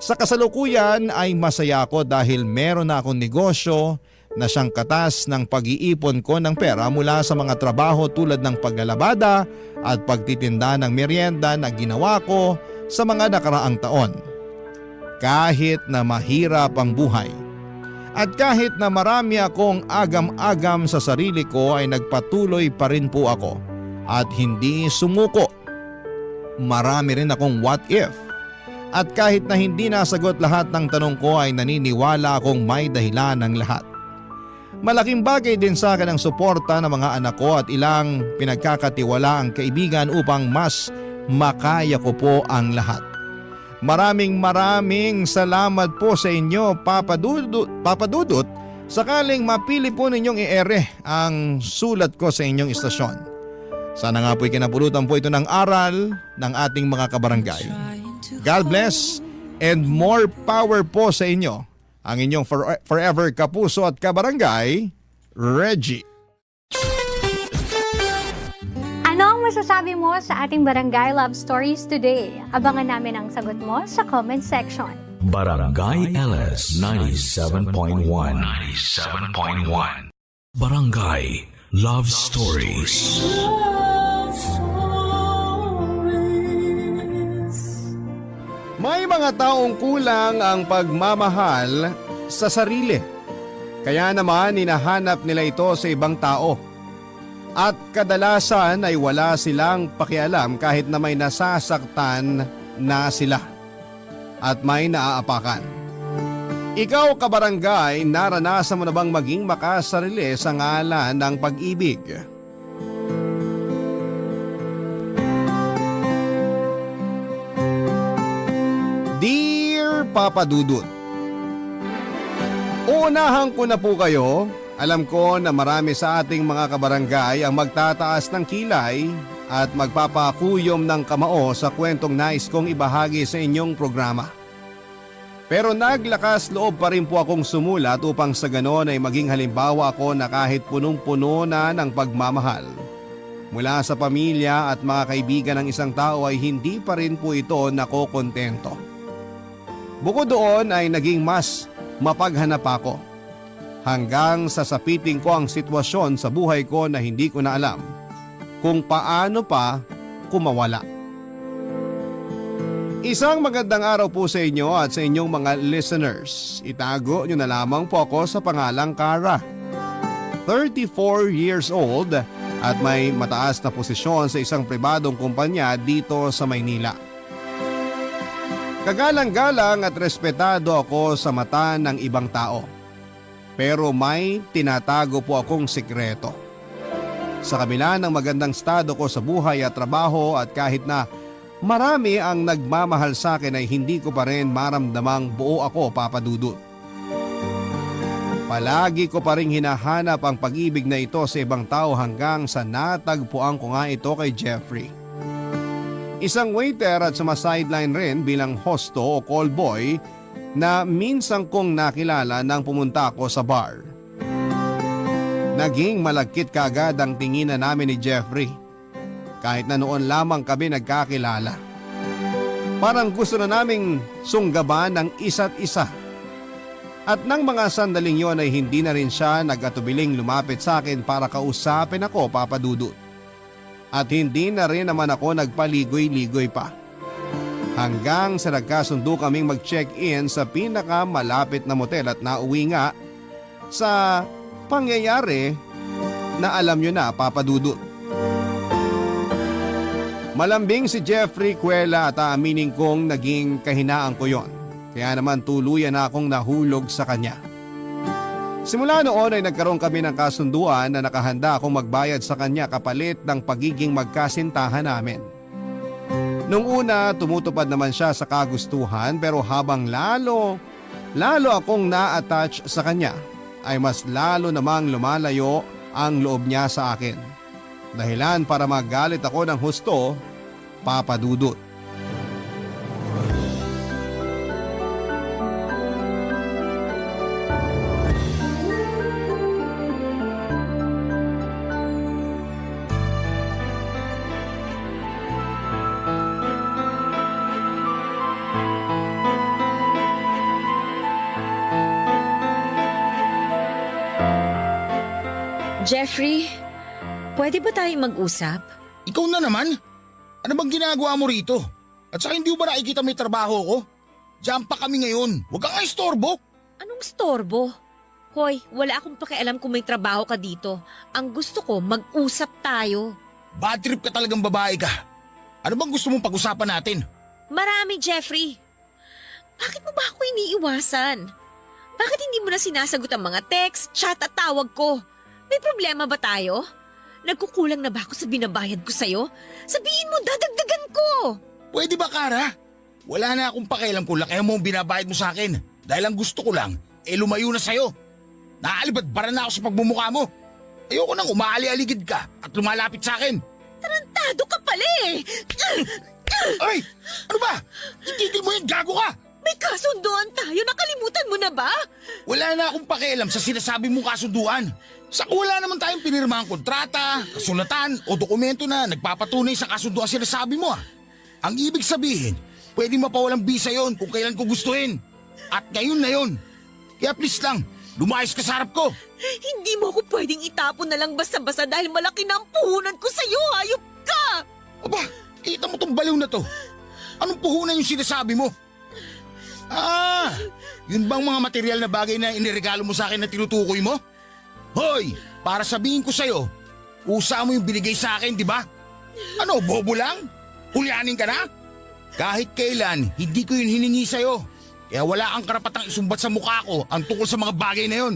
[SPEAKER 3] Sa kasalukuyan ay masaya ako dahil meron na akong negosyo na siyang katas ng pag-iipon ko ng pera mula sa mga trabaho tulad ng paglalabada at pagtitinda ng merienda na ginawa ko sa mga nakaraang taon. Kahit na mahirap ang buhay at kahit na marami akong agam-agam sa sarili ko ay nagpatuloy pa rin po ako at hindi sumuko. Marami rin akong what if. At kahit na hindi nasagot lahat ng tanong ko ay naniniwala akong may dahilan ng lahat. Malaking bagay din sa akin ang suporta ng mga anak ko at ilang pinagkakatiwalaang kaibigan upang mas makaya ko po ang lahat. Maraming salamat po sa inyo, Papa Dudut, sakaling mapili po ninyong i-ere ang sulat ko sa inyong istasyon. Sana nga po'y kinapulutan po ito ng aral ng ating mga kabarangay. God bless and more power po sa inyo. Ang inyong forever kapuso at kabarangay, Reggie.
[SPEAKER 6] Ano ang masasabi mo sa ating Barangay Love Stories today? Abangan namin ang sagot mo sa comment section.
[SPEAKER 1] Barangay LS 97.1 97.1 Barangay Love Stories.
[SPEAKER 2] Love stories.
[SPEAKER 3] May mga taong kulang ang pagmamahal sa sarili. Kaya naman hinahanap nila ito sa ibang tao. At kadalasan ay wala silang pakialam kahit na may nasasaktan na sila. At may naaapakan. Ikaw, kabarangay, naranasan mo na bang maging makasarili sa ngalan ng pag-ibig? Dear Papa Dudut, uunahan ko na po kayo. Alam ko na marami sa ating mga kabarangay ang magtataas ng kilay at magpapakuyom ng kamao sa kwentong nais kong ibahagi sa inyong programa. Pero naglakas loob pa rin po akong sumulat upang sa ganon ay maging halimbawa ako na kahit punong-puno na ng pagmamahal mula sa pamilya at mga kaibigan ng isang tao ay hindi pa rin po ito nakokontento. Bukod doon ay naging mas mapaghanap ako hanggang sa sapiting ko ang sitwasyon sa buhay ko na hindi ko na alam kung paano pa kumawala. Isang magandang araw po sa inyo at sa inyong mga listeners. Itago nyo na lamang po ako sa pangalang Cara. 34 years old at may mataas na posisyon sa isang pribadong kumpanya dito sa Maynila. Kagalang-galang at respetado ako sa mata ng ibang tao. Pero may tinatago po akong sikreto. Sa kabila ng magandang estado ko sa buhay at trabaho at kahit na marami ang nagmamahal sa akin ay hindi ko pa rin maramdamang buo ako, Papa Dudut. Palagi ko pa rin hinahanap ang pag-ibig na ito sa ibang tao hanggang sa natagpuan ko nga ito kay Jeffrey. Isang waiter at sumasideline rin bilang hosto o call boy na minsan kong nakilala nang pumunta ako sa bar. Naging malagkit kagad ang tinginan namin ni Jeffrey. Kahit na noon lamang kami nagkakilala. Parang gusto na naming sunggaban ng isa't isa. At nang mga sandaling yon ay hindi na rin siya nag-atubiling lumapit sa akin para kausapin ako, Papa Dudut. At hindi na rin naman ako nagpaligoy-ligoy pa. Hanggang sa nagkasundo kaming mag-check-in sa pinakamalapit na motel at nauwi nga sa pangyayari na alam nyo na, Papa Dudut. Malambing si Jeffrey Cuela at aaminin kong naging kahinaan ko yon. Kaya naman tuluyan na akong nahulog sa kanya. Simula noon ay nagkaroon kami ng kasunduan na nakahanda akong magbayad sa kanya kapalit ng pagiging magkasintahan namin. Nung una, tumutupad naman siya sa kagustuhan pero habang lalo akong na-attach sa kanya, ay mas lalo namang lumalayo ang loob niya sa akin. Dahilan para magalit ako ng husto, Papa Dudut.
[SPEAKER 7] Jeffrey, pwede ba tayong mag-usap?
[SPEAKER 8] Ikaw na naman? Ano bang ginagawa mo rito? At saka hindi mo ba nakikita may trabaho ko? Diyan pa kami ngayon. Huwag kang istorbo.
[SPEAKER 7] Anong storbo? Hoy, wala akong pakialam kung may trabaho ka dito. Ang gusto ko, mag-usap tayo.
[SPEAKER 8] Bad trip ka talagang babae ka. Ano bang gusto mong pag-usapan natin?
[SPEAKER 7] Marami, Jeffrey. Bakit mo ba ako iniiwasan? Bakit hindi mo na sinasagot ang mga text, chat at tawag ko? May problema ba tayo? Nagkukulang na ba ako sa binabayad ko sa'yo? Sabihin mo, dadagdagan ko!
[SPEAKER 8] Pwede ba, Kara? Wala na akong pakialam kung lakihan mo ang binabayad mo sa akin. Dahil ang gusto ko lang, lumayo na sa'yo. Naaalibad-bara na ako sa pagmumukha mo. Ayoko nang umaali-aligid ka at lumalapit sa akin.
[SPEAKER 7] Tarantado ka pala eh!
[SPEAKER 8] Ay! Ano ba? Itigil mo yan, gago ka!
[SPEAKER 7] May kasunduan tayo, nakalimutan mo na ba?
[SPEAKER 8] Wala na akong pakialam sa sinasabi mong kasunduan. Saka wala naman tayong pinirmahang kontrata, kasulatan o dokumento na nagpapatunay sa kasunduan sinasabi mo. Ang ibig sabihin, pwede mapawalang bisa yon kung kailan ko gustuhin. At ngayon na yon. Kaya please lang, lumayas ka sa harap ko.
[SPEAKER 7] Hindi mo ako pwedeng itapon na lang basta-basta dahil malaki na ang puhunan ko sa'yo, hayop ka!
[SPEAKER 8] Aba, kita mo tong baliw na to. Anong puhunan yung sinasabi mo? Yun bang mga material na bagay na iniregalo mo sa akin na tinutukoy mo? Hoy, para sabihin ko sa'yo, usa mo yung binigay sa akin, di ba? Ano, bobo lang? Hulyanin ka na? Kahit kailan, hindi ko yun hiningi sa'yo. Kaya wala kang karapatang isumbat sa mukha ko ang tungkol sa mga bagay na yun.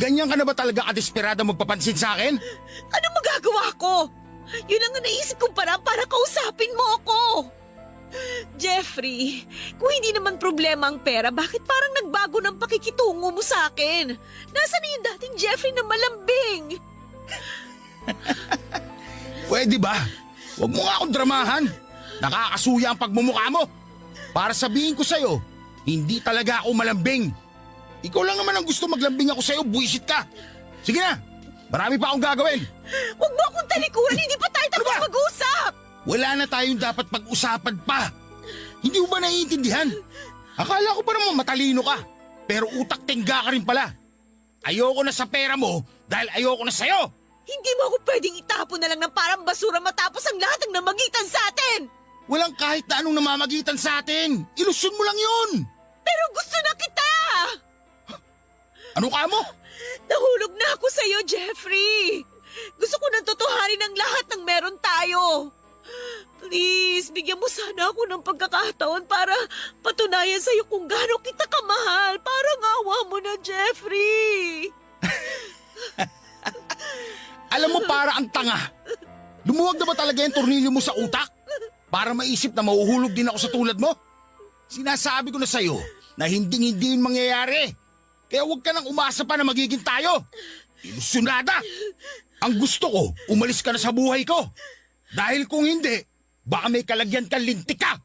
[SPEAKER 8] Ganyan ka na ba talaga kadesperada magpapansin sa akin?
[SPEAKER 7] Ano magagawa ko? Yun lang ang naisip kong para kausapin mo ako. Jeffrey, kung hindi naman problema ang pera, bakit parang nagbago ng pakikitungo mo sa akin? Nasaan na yung dating Jeffrey na malambing?
[SPEAKER 8] Pwede ba? Huwag mo nga akong dramahan. Nakakasuya ang pagmumukha mo. Para sabihin ko sa'yo, hindi talaga ako malambing. Ikaw lang naman ang gusto maglambing ako sa'yo, buwisit ka. Sige na, marami pa akong gagawin.
[SPEAKER 7] Huwag mo akong talikuran, hindi pa tayo tapos mag-usap.
[SPEAKER 8] Wala na tayong dapat pag-usapan pa. Hindi mo ba naiintindihan? Akala ko pa naman matalino ka. Pero utak tingga ka rin pala. Ayoko na sa pera mo dahil ayoko na sa'yo.
[SPEAKER 7] Hindi mo ako pwedeng itapon na lang ng parang basura matapos ang lahat ng namagitan sa atin.
[SPEAKER 8] Walang kahit na anong namamagitan sa atin. Ilusyon mo lang yun.
[SPEAKER 7] Pero gusto na kita.
[SPEAKER 8] Ano ka mo?
[SPEAKER 7] Nahulog na ako sa'yo, Jeffrey. Gusto ko nang totohanin ang lahat ng meron tayo. Please, bigyan mo sana ako ng pagkakataon para patunayan sa'yo kung gaano kita kamahal. Parang awa mo na, Jeffrey.
[SPEAKER 8] Alam mo, para ang tanga. Lumuwag na ba talaga yung tornilyo mo sa utak? Para maisip na mahuhulog din ako sa tulad mo? Sinasabi ko na sa'yo na hindi yun mangyayari. Kaya huwag ka nang umasa pa na magiging tayo. Ilusyonada. Ang gusto ko, umalis ka na sa buhay ko. Dahil kung hindi, baka may kalagyan kang lintik ka.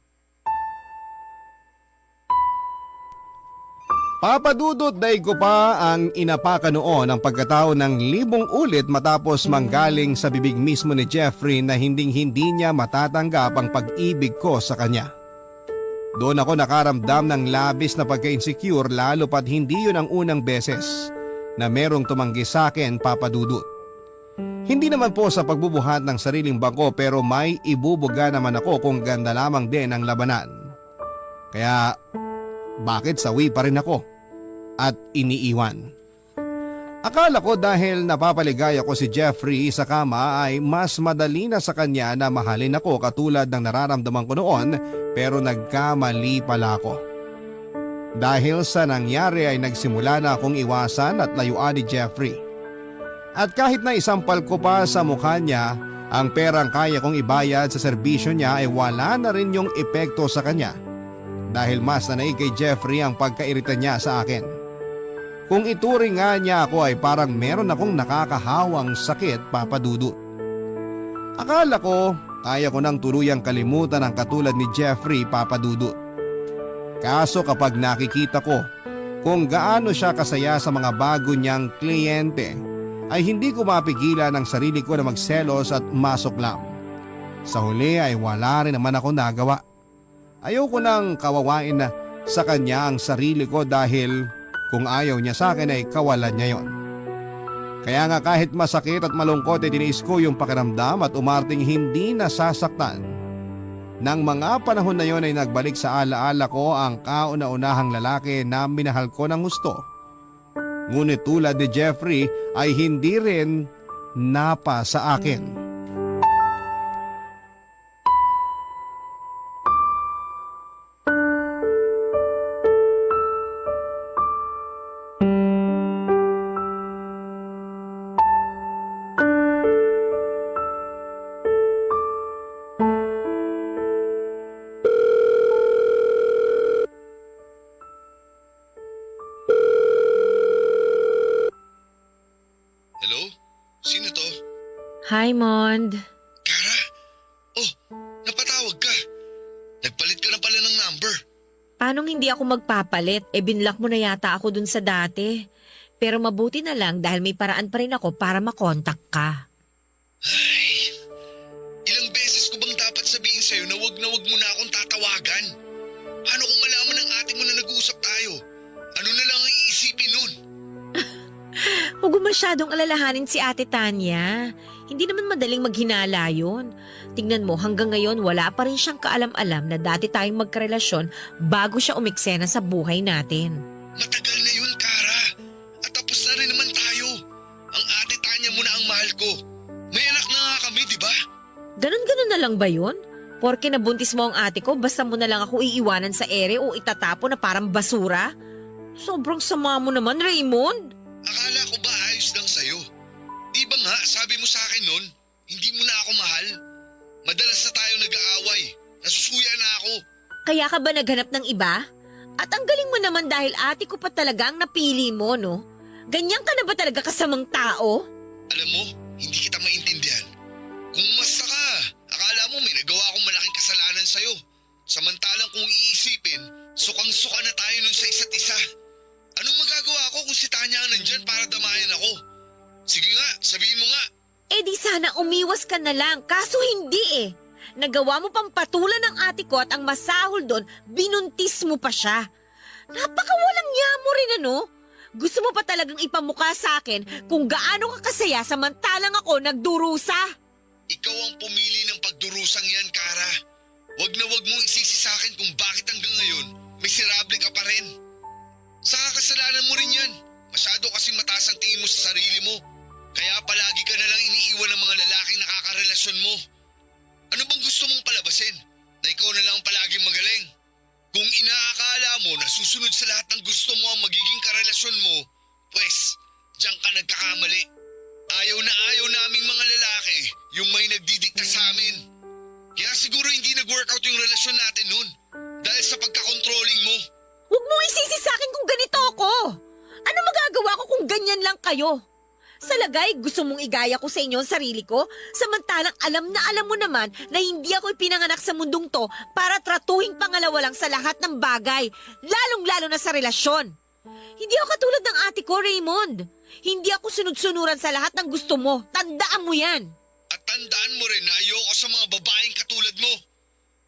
[SPEAKER 3] Papadudot daig ko pa ang inapaka noon ang pagkatao ng 1,000 ulit matapos manggaling sa bibig mismo ni Jeffrey na hinding-hindi niya matatanggap ang pag-ibig ko sa kanya. Doon ako nakaramdam ng labis na pagka-insecure lalo pat hindi yun ang unang beses na merong tumanggi sa akin, Papadudot. Hindi naman po sa pagbubuhat ng sariling bangko pero may ibubuga naman ako kung ganda lamang din ang labanan. Kaya bakit sawi pa rin ako? At iniiwan. Akala ko dahil napapaligaya ko si Jeffrey sa kama ay mas madali na sa kanya na mahalin ako katulad ng nararamdaman ko noon pero nagkamali pala ako. Dahil sa nangyari ay nagsimula na akong iwasan at layuan ni Jeffrey. At kahit na isampal ko pa sa mukha niya ang perang kaya kong ibayad sa serbisyo niya ay wala na rin yung epekto sa kanya. Dahil mas nanaig kay Jeffrey ang pagkairita niya sa akin. Kung ituring nga niya ako ay parang meron akong nakakahawang sakit, Papadudot. Akala ko kaya ko nang tuluyang kalimutan ang katulad ni Jeffrey, Papadudot. Kaso kapag nakikita ko kung gaano siya kasaya sa mga bago niyang kliyente ay hindi ko mapigilan ang sarili ko na magselos at masuklam. Sa huli ay wala rin naman ako nagawa. Ayoko nang kawawain na sa kanya ang sarili ko dahil kung ayaw niya sa akin ay kawalan niya yon. Kaya nga kahit masakit at malungkot ay tiniis ko yung pakiramdam at umarting hindi nasasaktan. Nang mga panahon na yon ay nagbalik sa alaala ko ang kauna-unahang lalaki na minahal ko ng gusto. Ngunit tulad ni Jeffrey ay hindi rin napa sa akin.
[SPEAKER 9] Hello? Sino to?
[SPEAKER 7] Hi, Mond.
[SPEAKER 9] Kara? Oh, napatawag ka. Nagpalit ka na pala ng number.
[SPEAKER 7] Paano hindi ako magpapalit? Binlock mo na yata ako dun sa dati. Pero mabuti na lang dahil may paraan pa rin ako para makontak ka.
[SPEAKER 9] Ay, ilang beses ko bang dapat sabihin sa'yo na wag mo na akong tatawagan? Paano kung malaman ng ate mo na nag-uusap tayo? Ano na lang ang iisipin nun?
[SPEAKER 7] Huwag mo masyadong alalahanin si Ate Tanya. Hindi naman madaling maghinala yun. Tingnan mo, hanggang ngayon wala pa rin siyang kaalam-alam na dati tayong magkarelasyon bago siya umiksena sa buhay natin.
[SPEAKER 9] Matagal na yun, Kara. At tapos na rin naman tayo. Ang ate Tanya mo na ang mahal ko. May anak na nga kami, di ba?
[SPEAKER 7] Ganon-ganon na lang ba yun? Porke nabuntis mo ang ate ko, basta mo na lang ako iiwanan sa ere o itatapo na parang basura? Sobrang sama mo naman, Raymond.
[SPEAKER 9] Akala ko ba ayos lang sa'yo? Di ba nga, sabi mo sa akin nun, hindi mo na ako mahal? Madalas na tayo nag-aaway. Nasusuya na ako.
[SPEAKER 7] Kaya ka ba naghanap ng iba? At ang galing mo naman dahil ate ko pa talaga ang napili mo, no? Ganyan ka na ba talaga kasamang tao?
[SPEAKER 9] Alam mo, hindi kita maintindihan. Kung umasta ka, akala mo may nagawa akong malaking kasalanan sa'yo. Samantalang kung iisipin, sukang-suka na tayo nun sa isa't isa. Anong magagawa ko kung si Tanya ang nandyan para damayan ako? Sige nga, sabihin mo nga.
[SPEAKER 7] Di sana umiwas ka na lang, kaso hindi eh. Nagawa mo pang patulan ng ate ko at ang masahol doon, binuntis mo pa siya. Napakawalang niya mo rin ano? Gusto mo pa talagang ipamukha sa akin kung gaano ka kasaya samantalang ako nagdurusa?
[SPEAKER 9] Ikaw ang pumili ng pagdurusang yan, Kara. Wag na wag mong isisi sa akin kung bakit hanggang ngayon miserable ka pa rin. Sa kasalanan mo rin yan. Masyado kasing mataas ang tingin mo sa sarili mo. Kaya palagi ka na lang iniiwan ng mga lalaking nakakarelasyon mo. Ano bang gusto mong palabasin? Na ikaw na lang palaging magaling? Kung inaakala mo na susunod sa lahat ng gusto mo ang magiging karelasyon mo, pues, diyan ka nagkakamali. Ayaw na ayaw naming mga lalaki yung may nagdidikta sa amin. Kaya siguro hindi nag-workout yung relasyon natin nun. Dahil sa pagkakontrolling mo.
[SPEAKER 7] Huwag mo isisi sa akin kung ganito ako. Ano magagawa ko kung ganyan lang kayo? Sa lagay, gusto mong igaya ko sa inyo ang sarili ko? Samantalang alam na alam mo naman na hindi ako ipinanganak sa mundong to para tratuhing pangalawa lang sa lahat ng bagay, lalong-lalo na sa relasyon. Hindi ako katulad ng ate ko, Raymond. Hindi ako sunod-sunuran sa lahat ng gusto mo. Tandaan mo yan.
[SPEAKER 9] At tandaan mo rin na ayoko sa mga babaeng katulad mo.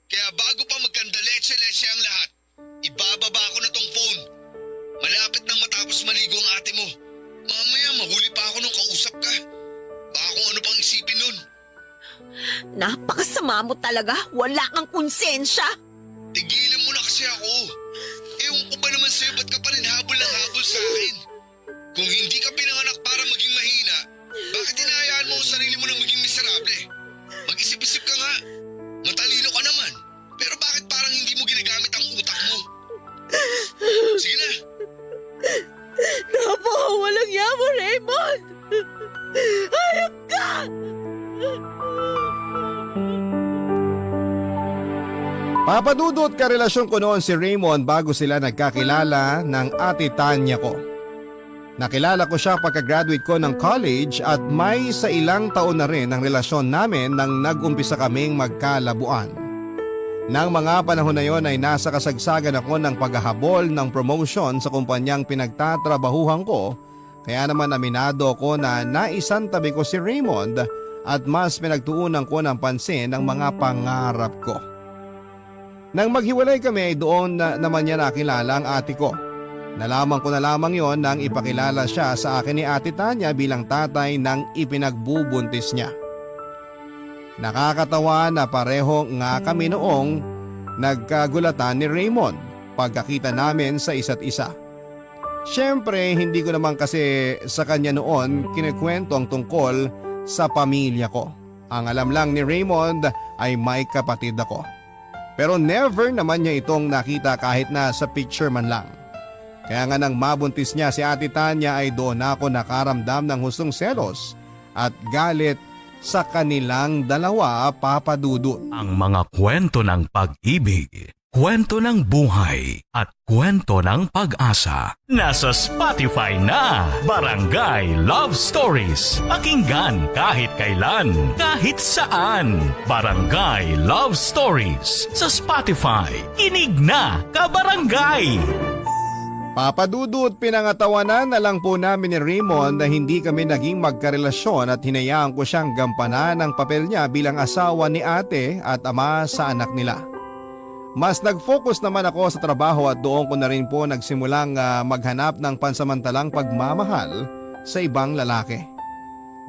[SPEAKER 9] Kaya bago pa magkandaletse-letse ang lahat, ibababa ko na tong phone. Malapit nang matapos maligo ang ate mo. Mamaya mahuli pa ako nung kausap ka. Baka kung ano pang isipin nun.
[SPEAKER 7] Napakasama mo talaga. Wala kang konsensya.
[SPEAKER 9] Tigilan mo na kasi ako. Ewan ko ba naman sa'yo, ba't ka pa rin habol ng habol sa akin? Kung hindi ka pinanganak para maging mahina, bakit hinahayaan mo ang sarili mo na maging miserable? Mag-isip-isip ka nga. Matalino ka naman. Pero bakit parang hindi mo ginagamit ang utak mo? Sige na.
[SPEAKER 7] Napakawalang yamo, Raymond! Hayop ka!
[SPEAKER 3] Papadudot karelasyon ko noon si Raymond bago sila nagkakilala ng ate Tanya ko. Nakilala ko siya pagka-graduate ko ng college at may sa ilang taon na rin ang relasyon namin nang nag-umpisa kaming magkalabuan. Nang mga panahon na yon ay nasa kasagsagan ako ng paghahabol ng promotion sa kumpanyang pinagtatrabahuhan ko, kaya naman aminado ko na naisantabi ko si Raymond at mas pinagtuunan ko ng pansin ang mga pangarap ko. Nang maghiwalay kami ay doon naman niya nakilala ang ate ko. Nalaman ko na lamang yon nang ipakilala siya sa akin ni Ate Tanya bilang tatay ng ipinagbubuntis niya. Nakakatawa na pareho nga kami noong nagkagulatan ni Raymond pagkakita namin sa isa't isa. Siyempre hindi ko naman kasi sa kanya noon kinikwento ang tungkol sa pamilya ko. Ang alam lang ni Raymond ay may kapatid ako. Pero never naman niya itong nakita kahit na sa picture man lang. Kaya nga nang mabuntis niya si Ate Tanya ay doon ako nakaramdam ng hustong selos at galit sa kanilang dalawa, Papa Dudut.
[SPEAKER 1] Ang mga kwento ng pag-ibig, kwento ng buhay at kwento ng pag-asa. Nasa Spotify na, Barangay Love Stories. Pakinggan kahit kailan, kahit saan. Barangay Love Stories sa Spotify. Kinig na, kabarangay!
[SPEAKER 3] Papa Dudut, pinangatawanan na lang po namin ni Raymond na hindi kami naging magkarelasyon at hinayaan ko siyang gampanan ang papel niya bilang asawa ni ate at ama sa anak nila. Mas nag-focus naman ako sa trabaho at doon ko na rin po nagsimulang maghanap ng pansamantalang pagmamahal sa ibang lalaki.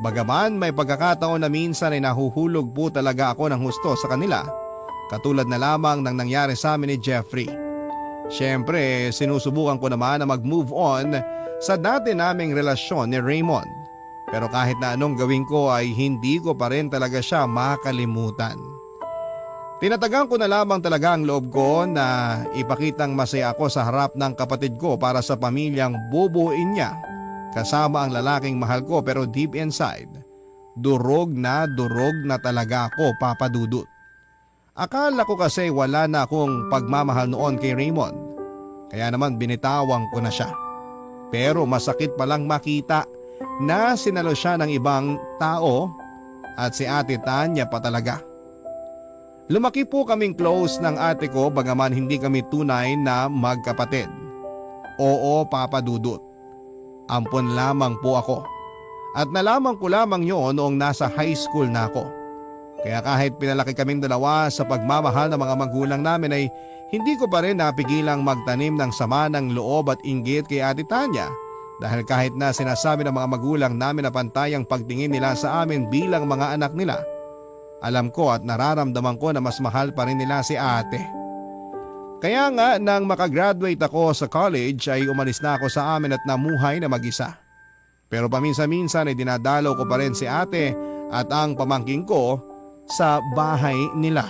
[SPEAKER 3] Bagaman may pagkakataon na minsan ay nahuhulog po talaga ako ng husto sa kanila, katulad na lamang ng nangyari sa amin ni Jeffrey. Siyempre, sinusubukan ko naman na mag-move on sa dati naming relasyon ni Raymond. Pero kahit na anong gawin ko ay hindi ko pa rin talaga siya makalimutan. Tinatagang ko na lamang talaga ang loob ko na ipakitang masaya ako sa harap ng kapatid ko para sa pamilyang bubuin niya kasama ang lalaking mahal ko, pero deep inside, durog na talaga ako, Papa Dudut. Akala ko kasi wala na akong pagmamahal noon kay Raymond, kaya naman binitawan ko na siya. Pero masakit palang makita na sinalo siya ng ibang tao at si Ate Tanya pa talaga. Lumaki po kaming close ng ate ko bagaman hindi kami tunay na magkapatid. Oo, Papa Dudut. Ampon lamang po ako. At nalaman ko lamang yun noong nasa high school na ako. Kaya kahit pinalaki kaming dalawa sa pagmamahal ng mga magulang namin ay hindi ko pa rin napigilang magtanim ng sama ng loob at inggit kay Ate Tanya, dahil kahit na sinasabi ng mga magulang namin na pantay ang pagtingin nila sa amin bilang mga anak nila, alam ko at nararamdaman ko na mas mahal pa rin nila si ate. Kaya nga nang makagraduate ako sa college ay umalis na ako sa amin at namuhay na mag-isa. Pero paminsan-minsan ay dinadalaw ko pa rin si ate at ang pamangking ko sa bahay nila.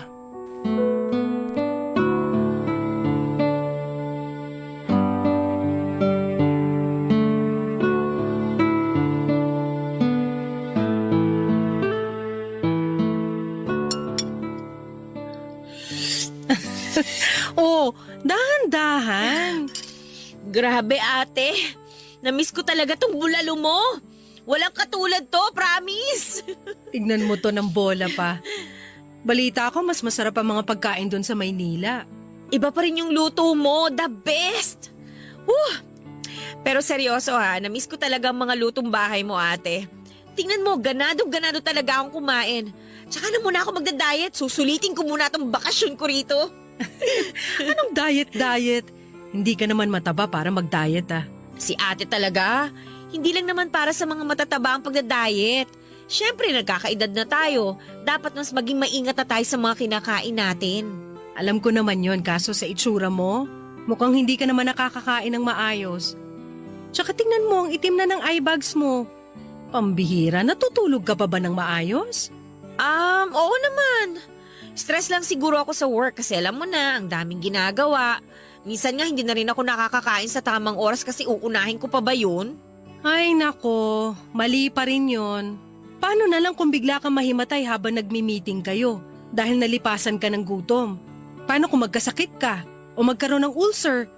[SPEAKER 7] Oh, dahan-dahan. Grabe ate. Namiss ko talaga tong bulalo mo. Walang katulad to, promise!
[SPEAKER 10] Tignan mo to ng bola pa. Balita ko mas masarap ang mga pagkain doon sa Maynila.
[SPEAKER 7] Iba pa rin yung luto mo, the best! Pero seryoso ha, namiss ko talaga ang mga lutong bahay mo, ate. Tingnan mo, ganado-ganado talaga akong kumain. Tsaka na muna ako magda-diet, susulitin ko muna tong bakasyon ko rito.
[SPEAKER 10] Anong diet? Hindi ka naman mataba para mag-diet ah.
[SPEAKER 7] Si ate talaga, hindi lang naman para sa mga matataba ang pagda-diet. Siyempre, nagkakaedad na tayo. Dapat mas maging maingat na tayo sa mga kinakain natin.
[SPEAKER 10] Alam ko naman yon, kaso sa itsura mo, mukhang hindi ka naman nakakakain ng maayos. Tsaka tingnan mo ang itim na ng eye bags mo. Pambihira, natutulog ka pa ba ng maayos?
[SPEAKER 7] Oo naman. Stress lang siguro ako sa work kasi alam mo na, ang daming ginagawa. Minsan nga hindi na rin ako nakakakain sa tamang oras kasi uunahin ko pa ba yun?
[SPEAKER 10] Ay nako, mali pa rin yon. Paano na lang kung bigla kang mahimatay habang nagmi-meeting kayo dahil nalipasan ka ng gutom? Paano kung magkasakit ka o magkaroon ng ulcer?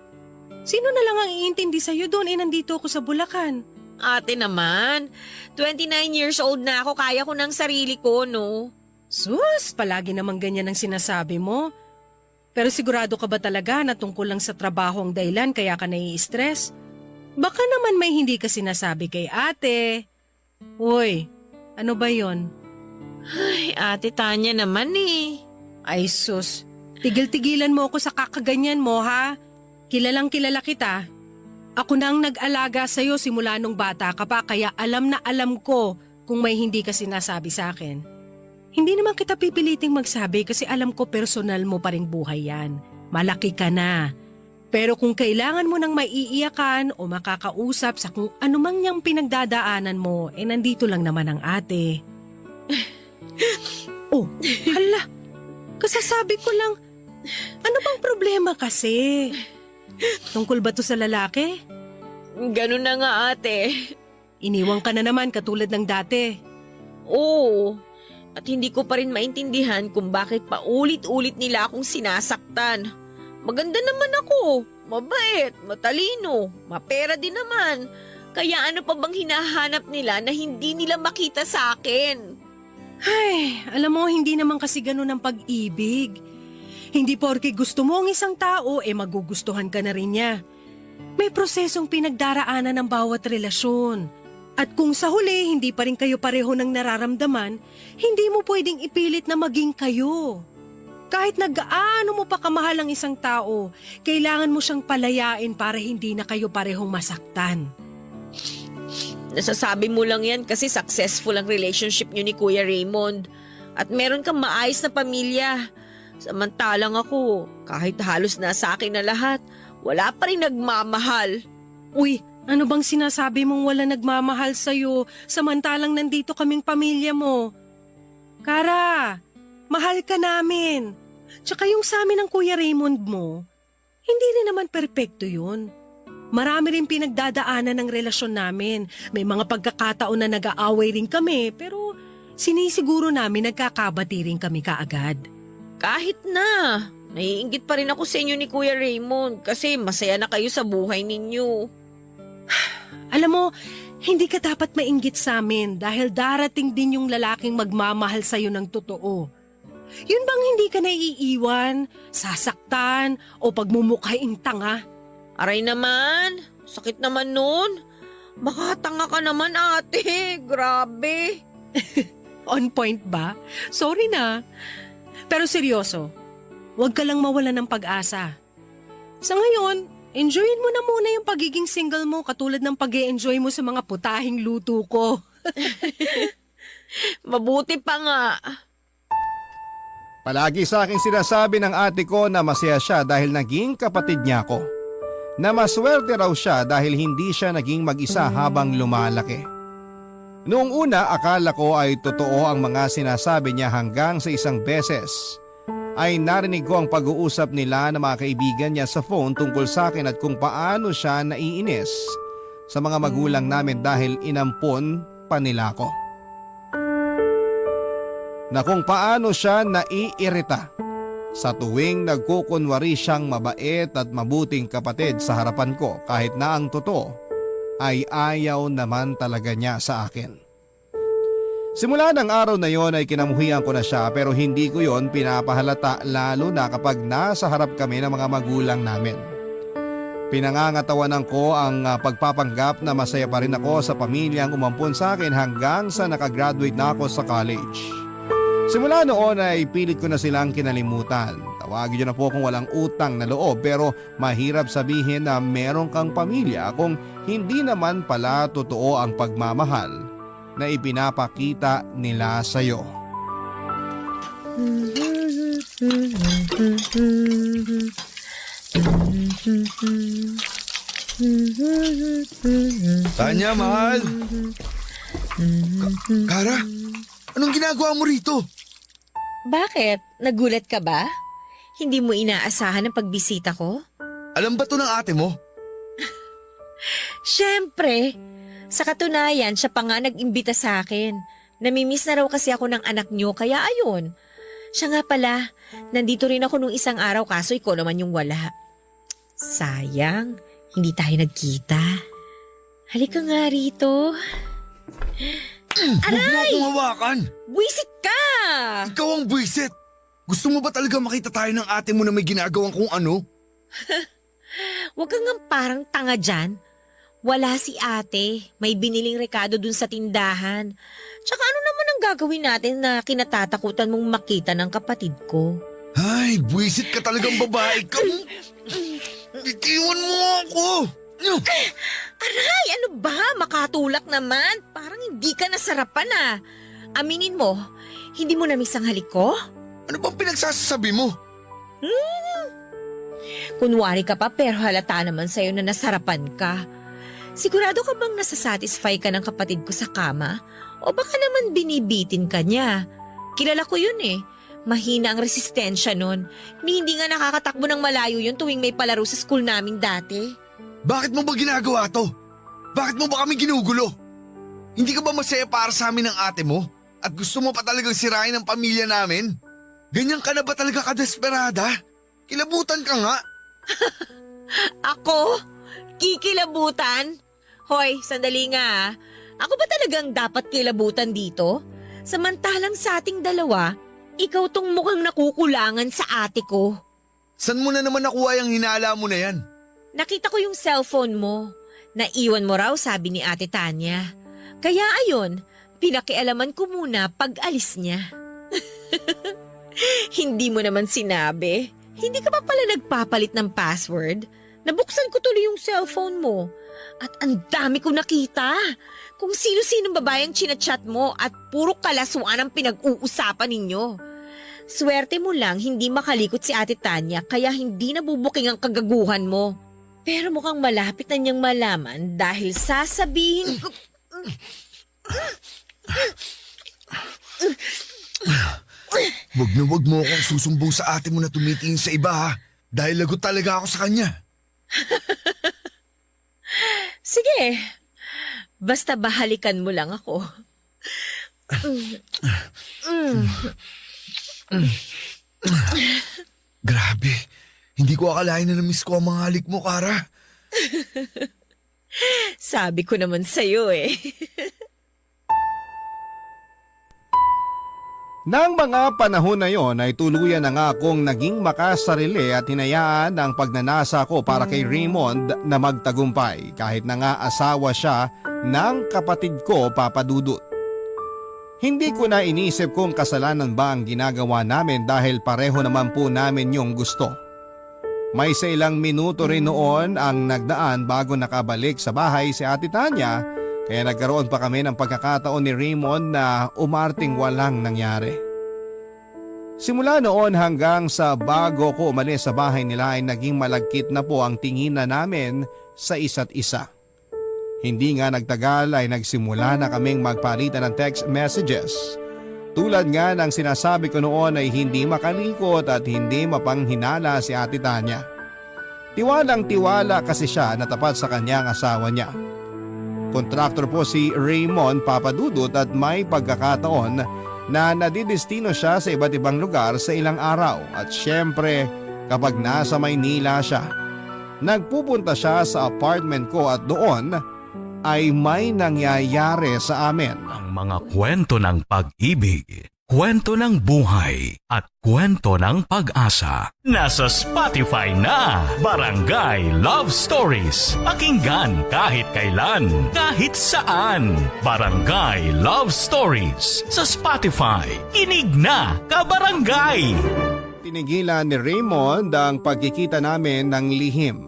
[SPEAKER 10] Sino na lang ang iintindi sa'yo doon nandito ako sa Bulacan?
[SPEAKER 7] Ate naman, 29 years old na ako, kaya ko ng sarili ko, no?
[SPEAKER 10] Sus, palagi naman ganyan ang sinasabi mo. Pero sigurado ka ba talaga na tungkol lang sa trabaho ang dahilan kaya ka nai-stress? Baka naman may hindi ka sinasabi kay ate. Uy, ano ba yon?
[SPEAKER 7] Ay, ate Tanya naman eh.
[SPEAKER 10] Ay sus, tigil-tigilan mo ako sa kakaganyan mo ha. Kilalang kilala kita. Ako nang nag-alaga sa'yo simula nung bata ka pa kaya alam na alam ko kung may hindi ka sinasabi sa akin. Hindi naman kita pipiliting magsabi kasi alam ko personal mo pa ring buhay yan. Malaki ka na. Pero kung kailangan mo ng maiiyakan o makakausap sa kung anumang niyang pinagdadaanan mo, nandito lang naman ang ate. Oh, hala. Kasasabi ko lang, ano bang problema kasi? Tungkol ba to sa lalaki?
[SPEAKER 7] Ganun na nga ate.
[SPEAKER 10] Iniwang ka na naman katulad ng dati.
[SPEAKER 7] Oo. At hindi ko pa rin maintindihan kung bakit paulit-ulit nila akong sinasaktan. Maganda naman ako, mabait, matalino, mapera din naman. Kaya ano pa bang hinahanap nila na hindi nila makita sa akin?
[SPEAKER 10] Ay, alam mo, hindi naman kasi ganun ang pag-ibig. Hindi porke gusto mo ang isang tao, magugustuhan ka na rin niya. May prosesong pinagdaraanan ng bawat relasyon. At kung sa huli hindi pa rin kayo pareho ng nararamdaman, hindi mo pwedeng ipilit na maging kayo. Kahit nag-aano mo pa kamahal ang isang tao, kailangan mo siyang palayain para hindi na kayo parehong masaktan.
[SPEAKER 7] Nasasabi mo lang yan kasi successful ang relationship niyo ni Kuya Raymond. At meron kang maayos na pamilya. Samantalang ako, kahit halos nasa akin na lahat, wala pa rin nagmamahal.
[SPEAKER 10] Uy, ano bang sinasabi mong wala nagmamahal sa'yo samantalang nandito kaming pamilya mo? Kara, mahal ka namin. Tsaka yung sa amin ng Kuya Raymond mo, hindi rin naman perpekto yun. Marami rin pinagdadaanan ng relasyon namin. May mga pagkakataon na nag-aaway rin kami pero sinisiguro namin nagkakabati rin kami kaagad.
[SPEAKER 7] Kahit na, naiinggit pa rin ako sa inyo ni Kuya Raymond kasi masaya na kayo sa buhay ninyo.
[SPEAKER 10] Alam mo, hindi ka dapat mainggit sa amin dahil darating din yung lalaking magmamahal sa'yo ng totoo. Yun bang hindi ka naiiwan, sasaktan o pagmumukhaing tanga?
[SPEAKER 7] Aray naman, sakit naman nun. Makatanga ka naman ate, grabe.
[SPEAKER 10] On point ba? Sorry na. Pero seryoso, huwag ka lang mawalan ng pag-asa. Sa ngayon, enjoyin mo na muna yung pagiging single mo katulad ng pag-e-enjoy mo sa mga putahing luto ko.
[SPEAKER 7] Mabuti pa nga.
[SPEAKER 3] Palagi sa akin sinasabi ng ate ko na masaya siya dahil naging kapatid niya ako. Na maswerte raw siya dahil hindi siya naging mag-isa habang lumalaki. Noong una akala ko ay totoo ang mga sinasabi niya hanggang sa isang beses ay narinig ko ang pag-uusap nila ng mga kaibigan niya sa phone tungkol sa akin at kung paano siya naiinis sa mga magulang namin dahil inampon pa nila ako. Na kung paano siya naiirita sa tuwing nagkukunwari siyang mabait at mabuting kapatid sa harapan ko kahit na ang totoo ay ayaw naman talaga niya sa akin. Simula ng araw na yon ay kinamuhian ko na siya pero hindi ko yon pinapahalata lalo na kapag nasa harap kami ng mga magulang namin. Pinangangatawanan ko ang pagpapanggap na masaya pa rin ako sa pamilyang umampun sa akin hanggang sa nakagraduate na ako sa college. Simula noon ay pilit ko na silang kinalimutan. Tawagin niyo na po kung walang utang na loob pero mahirap sabihin na meron kang pamilya kung hindi naman pala totoo ang pagmamahal na ipinapakita nila sa'yo.
[SPEAKER 8] Tanya, mahal. Kara, anong ginagawa mo rito?
[SPEAKER 7] Bakit? Nagulat ka ba? Hindi mo inaasahan ang pagbisita ko?
[SPEAKER 8] Alam ba to ng ate mo?
[SPEAKER 7] Siyempre. Sa katunayan, siya pa nga nag-imbita sa akin. Namimiss na raw kasi ako ng anak niyo, kaya ayun. Siya nga pala, nandito rin ako nung isang araw kaso ikaw naman yung wala. Sayang, hindi tayo nagkita. Halika nga rito.
[SPEAKER 8] Huwag mo akong hawakan.
[SPEAKER 7] Buwisit ka!
[SPEAKER 8] Ikaw ang buwisit. Gusto mo ba talaga makita tayo ng ate mo na may ginagawang kung ano?
[SPEAKER 7] Huwag kang nga parang tanga dyan. Wala si ate. May biniling rekado dun sa tindahan. Tsaka ano naman ang gagawin natin na kinatatakutan mong makita ng kapatid ko?
[SPEAKER 8] Ay, buwisit ka talagang babae ka. Itiwan mo ako.
[SPEAKER 7] Aray, ano ba? Makatulak naman. Parang hindi ka nasarapan ah. Aminin mo, hindi mo na-miss ang halik ko?
[SPEAKER 8] Ano bang pinagsasabi mo?
[SPEAKER 7] Kunwari ka pa pero halata naman sa'yo na nasarapan ka. Sigurado ka bang nasasatisfy ka ng kapatid ko sa kama? O baka naman binibitin ka niya? Kilala ko yun eh. Mahina ang resistensya nun. Hindi nga nakakatakbo ng malayo yun tuwing may palaro sa school namin dati.
[SPEAKER 8] Bakit mo ba ginagawa to? Bakit mo ba kami ginugulo? Hindi ka ba masaya para sa amin ng ate mo? At gusto mo pa talagang sirain ang pamilya namin? Ganyan ka na ba talaga kadesperada? Kilabutan ka nga.
[SPEAKER 7] Ako? Kikilabutan? Hoy, sandali nga ah. Ako ba talagang dapat kilabutan dito? Samantalang sa ating dalawa, ikaw tong mukhang nakukulangan sa ate ko.
[SPEAKER 8] San mo na naman nakuha yung hinala mo na yan?
[SPEAKER 7] Nakita ko yung cellphone mo. Naiwan mo raw, sabi ni Ate Tanya. Kaya ayun, pinakialaman ko muna pag alis niya. Hindi mo naman sinabi. Hindi ka pa pala nagpapalit ng password? Nabuksan ko tuloy yung cellphone mo. At ang dami ko nakita. Kung sino-sinong babayang chinachat mo at puro kalasuan ang pinag-uusapan ninyo. Swerte mo lang hindi makalikot si Ate Tanya kaya hindi nabubuking ang kagaguhan mo. Pero mukhang malapit na niyang malaman dahil sasabihin ko...
[SPEAKER 8] Wag mo akong susumbong sa ate mo na tumitingin sa iba ha. Dahil lagot talaga ako sa kanya.
[SPEAKER 7] Sige, basta bahalikan mo lang ako.
[SPEAKER 8] Grabe, hindi ko akalain na na-miss ko ang mga halik mo, Kara.
[SPEAKER 7] Sabi ko naman sa'yo eh.
[SPEAKER 3] Nang mga panahon na yon ay tuluyan na nga akong naging makasarili at hinayaan ang pagnanasa ko para kay Raymond na magtagumpay kahit na nga asawa siya ng kapatid ko, Papa Dudut. Hindi ko na inisip kung kasalanan ba ang ginagawa namin dahil pareho naman po namin yung gusto. May sa ilang minuto rin noon ang nagdaan bago nakabalik sa bahay si Ate Tanya. Kaya nagkaroon pa kami ng pagkakataon ni Raymond na umarting walang nangyari. Simula noon hanggang sa bago ko umalis sa bahay nila ay naging malagkit na po ang tingin na namin sa isa't isa. Hindi nga nagtagal ay nagsimula na kaming magpalitan ng text messages. Tulad nga ng sinasabi ko noon ay hindi makalikot at hindi mapanghinala si Ate Tanya. Tiwalang tiwala kasi siya na tapat sa kanyang asawa niya. Kontraktor po si Raymond, Papa Dudut, at may pagkakataon na nadidestino siya sa iba't ibang lugar sa ilang araw at syempre kapag nasa Maynila siya. Nagpupunta siya sa apartment ko at doon ay may nangyayari sa amin.
[SPEAKER 1] Ang mga kwento ng pag-ibig, kwento ng buhay at kwento ng pag-asa. Nasa Spotify na! Barangay Love Stories. Pakinggan kahit kailan, kahit saan. Barangay Love Stories sa Spotify. Kinig na, kabarangay!
[SPEAKER 3] Tinigilan ni Raymond ang pagkikita namin ng lihim.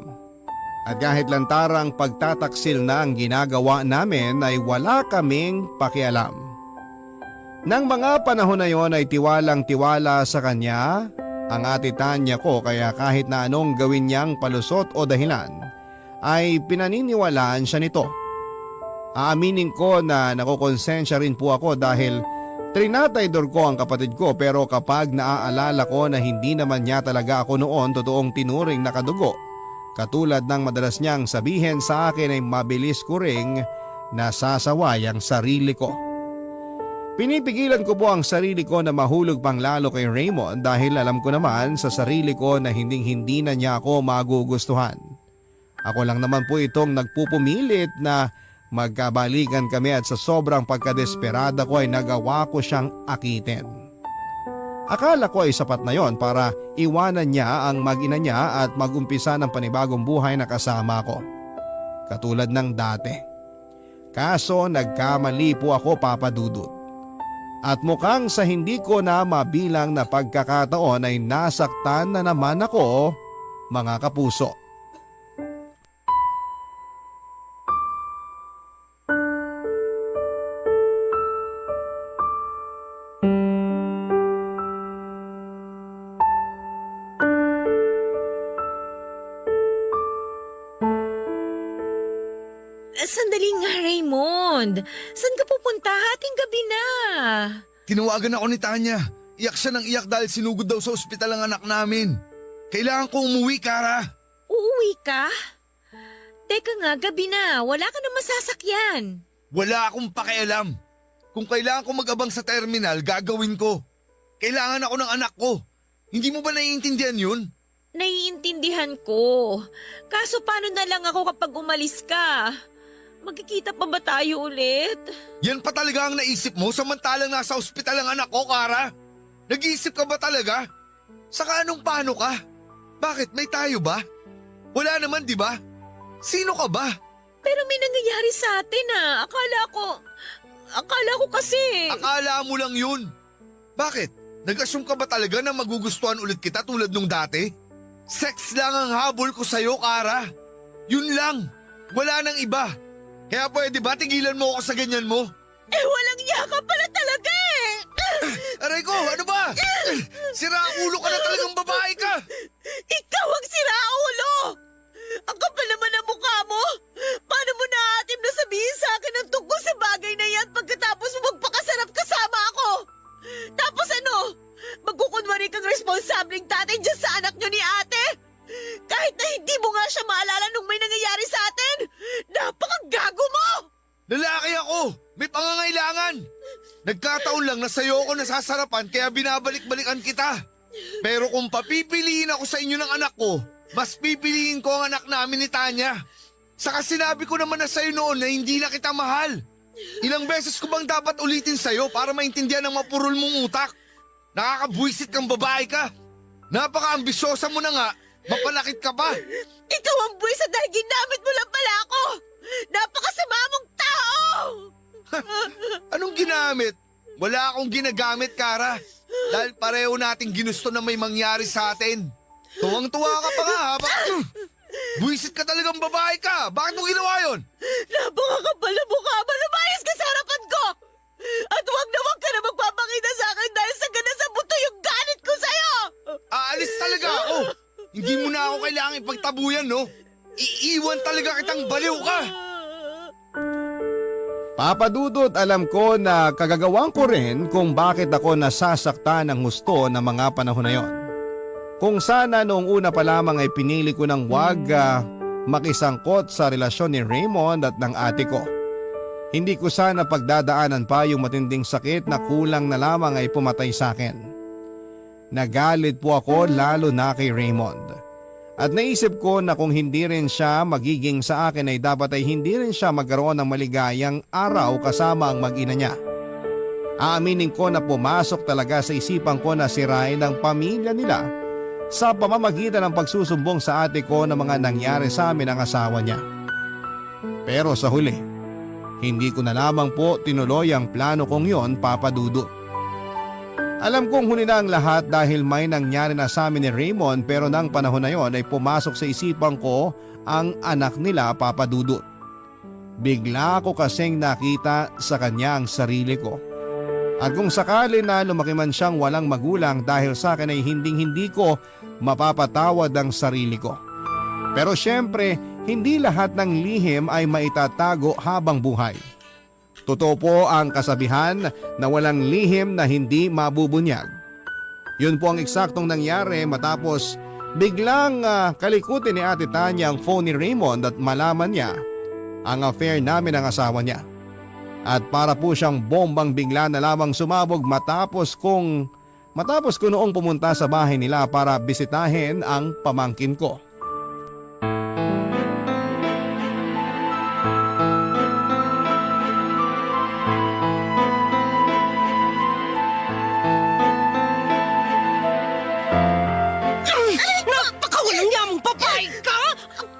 [SPEAKER 3] At kahit lantarang pagtataksil na ang ginagawa namin ay wala kaming pakialam. Nang mga panahon na yon ay tiwalang-tiwala sa kanya ang ate Tanya ko, kaya kahit na anong gawin niyang palusot o dahilan ay pinaniniwalaan siya nito. Aaminin ko na nakukonsensya rin po ako dahil trinataydor ko ang kapatid ko, pero kapag naaalala ko na hindi naman niya talaga ako noon totoong tinuring na kadugo, katulad ng madalas niyang sabihin sa akin, ay mabilis ko ring nasasaway ang sarili ko. Pinipigilan ko po ang sarili ko na mahulog pang lalo kay Raymond dahil alam ko naman sa sarili ko na hindi na niya ako magugustuhan. Ako lang naman po itong nagpupumilit na magkabalikan kami, at sa sobrang pagkadesperada ko ay nagawa ko siyang akitin. Akala ko ay sapat na yon para iwanan niya ang mag-ina niya at mag-umpisa ng panibagong buhay na kasama ko, katulad ng dati. Kaso nagkamali po ako, Papa Dudut. At mukhang sa hindi ko na mabilang na pagkakataon ay nasaktan na naman ako, mga kapuso.
[SPEAKER 7] Sandali nga, Raymond. Saan ka pupunta? Hating gabi na.
[SPEAKER 8] Tinawagan ako ni Tanya. Iyak siya ng iyak dahil sinugod daw sa ospital ang anak namin. Kailangan ko umuwi, Kara.
[SPEAKER 7] Uuwi ka? Teka nga, gabi na. Wala ka na masasakyan.
[SPEAKER 8] Wala akong pakialam. Kung kailangan ko mag-abang sa terminal, gagawin ko. Kailangan ako ng anak ko. Hindi mo ba naiintindihan yun?
[SPEAKER 7] Naiintindihan ko. Kaso paano na lang ako kapag umalis ka? Magkikita pa ba tayo ulit?
[SPEAKER 8] Yan pa talaga ang naisip mo samantalang nasa ospital ang anak ko, Kara? Nag-iisip ka ba talaga? Saka anong paano ka? Bakit? May tayo ba? Wala naman, di ba? Sino ka ba?
[SPEAKER 7] Pero may nangyayari sa atin Akala ko kasi...
[SPEAKER 8] Akala mo lang yun. Bakit? Nag-assume ka ba talaga na magugustuhan ulit kita tulad nung dati? Sex lang ang habol ko sa'yo, Kara. Yun lang. Wala nang iba. Kaya pwede ba tigilan mo ako sa ganyan mo?
[SPEAKER 7] Walang yaka pala talaga eh!
[SPEAKER 8] Aray ko, ano ba? Siraulo ka na talagang babae ka!
[SPEAKER 7] Ikaw ang siraulo! Ang kapal naman ang mukha mo! Paano mo naatim na sabihin sa akin ang tungkol sa bagay na yan pagkatapos mo magpakasarap kasama ako? Tapos ano? Magkukunwari kang responsableng tatay dyan sa anak nyo ni ate? Kahit na hindi mo nga siya maalala nung may nangyayari sa atin! Napakagago mo!
[SPEAKER 8] Lalaki ako! May pangangailangan! Nagkataon lang na sa'yo ako nasasarapan kaya binabalik-balikan kita. Pero kung papipiliin ako sa inyo ng anak ko, mas pipiliin ko ang anak namin ni Tanya. Saka sinabi ko naman na sa'yo noon na hindi na kita mahal. Ilang beses ko bang dapat ulitin sa'yo para maintindihan ang mapurol mong utak? Nakakabwisit kang babae ka. Napaka-ambisyosa mo na nga, mapalakit ka pa.
[SPEAKER 7] Ikaw ang buwisa dahil ginamit mo lang pala ako! Napakasama mong tao!
[SPEAKER 8] Anong ginamit? Wala akong ginagamit, Kara. Dahil pareho nating ginusto na may mangyari sa atin. Tuwang-tuwa ka pa nga, habang... Buwisit ka talagang babae ka. Bakit mo ginawa yun?
[SPEAKER 7] Napakakapal na mukha mo! Lumayas ka sa harapan ko! At huwag ka na magpapakita sa akin dahil sa gana sa buto yung galit ko sa'yo!
[SPEAKER 8] Aalis talaga ako. Hindi mo na ako kailangan ipagtabuyan, no? Iiwan talaga kitang baliw ka.
[SPEAKER 3] Papa Dudut, alam ko na kagagawan ko rin kung bakit ako nasasaktan ng husto ng mga panahon na yon. Kung sana noong una pa lamang ay pinili ko ng wag makisangkot sa relasyon ni Raymond at ng ate ko. Hindi ko sana pagdadaanan pa yung matinding sakit na kulang na lamang ay pumatay sa akin. Nagalit po ako lalo na kay Raymond. At naisip ko na kung hindi rin siya magiging sa akin ay dapat ay hindi rin siya magkaroon ng maligayang araw kasama ang mag-ina niya. Aaminin ko na pumasok talaga sa isipan ko na sirain ang pamilya nila sa pamamagitan ng pagsusumbong sa ate ko ng mga nangyari sa amin ng asawa niya. Pero sa huli, hindi ko na lamang po tinuloy ang plano kong yon, Papa Dudut. Alam kong huli na ang lahat dahil may nangyari na sa amin ni Raymond, pero nang panahon na yon ay pumasok sa isipan ko ang anak nila, Papa Dudut. Bigla ko kasing nakita sa kanya ang sarili ko. At kung sakali na lumaki man siyang walang magulang dahil sa akin ay hindi ko mapapatawad ang sarili ko. Pero syempre, hindi lahat ng lihim ay maitatago habang buhay. Totoo po ang kasabihan na walang lihim na hindi mabubunyag. Yun po ang eksaktong nangyari matapos biglang kalikutin ni Ate Tanya ang phone ni Raymond at malaman niya ang affair namin ng asawa niya. At para po siyang bombang bigla na lamang sumabog matapos ko noong pumunta sa bahay nila para bisitahin ang pamangkin ko.
[SPEAKER 10] Napakawalang niya mong papay ka!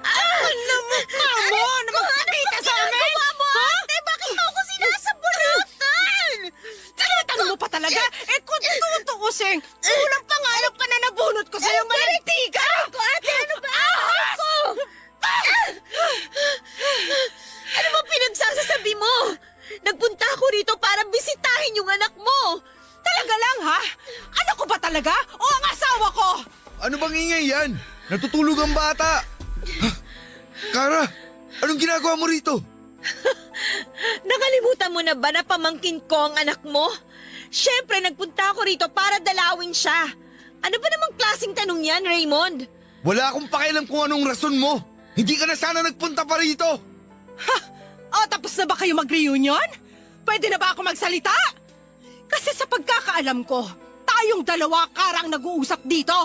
[SPEAKER 10] Alam mo ka mo na magpakita sa amin!
[SPEAKER 7] Ate, bakit mo ako sinasabunutan?
[SPEAKER 10] Tinatanong mo pa talaga? Kung tutuusin, unang pangarap pa na nabunot ko sa'yo, malitiga!
[SPEAKER 7] Ate, ano ba? Ako! Ano ba pinagsasasabi mo? Nagpunta ako rito para bisitahin yung anak mo.
[SPEAKER 10] Talaga lang, ha? Ano ko ba talaga? O ang asawa ko?
[SPEAKER 9] Ano bang ingay yan? Natutulog ang bata. Kara, anong ginagawa mo rito?
[SPEAKER 7] Nakalimutan mo na ba na pamangkin ko ang anak mo? Siyempre, nagpunta ako rito para dalawin siya. Ano ba namang klaseng tanong yan, Raymond?
[SPEAKER 9] Wala akong pakialam kung anong rason mo. Hindi ka na sana nagpunta pa rito.
[SPEAKER 10] O tapos na ba kayo mag-reunion? Pwede na ba ako magsalita? Kasi sa pagkakaalam ko, tayong dalawa karang nag-uusap dito.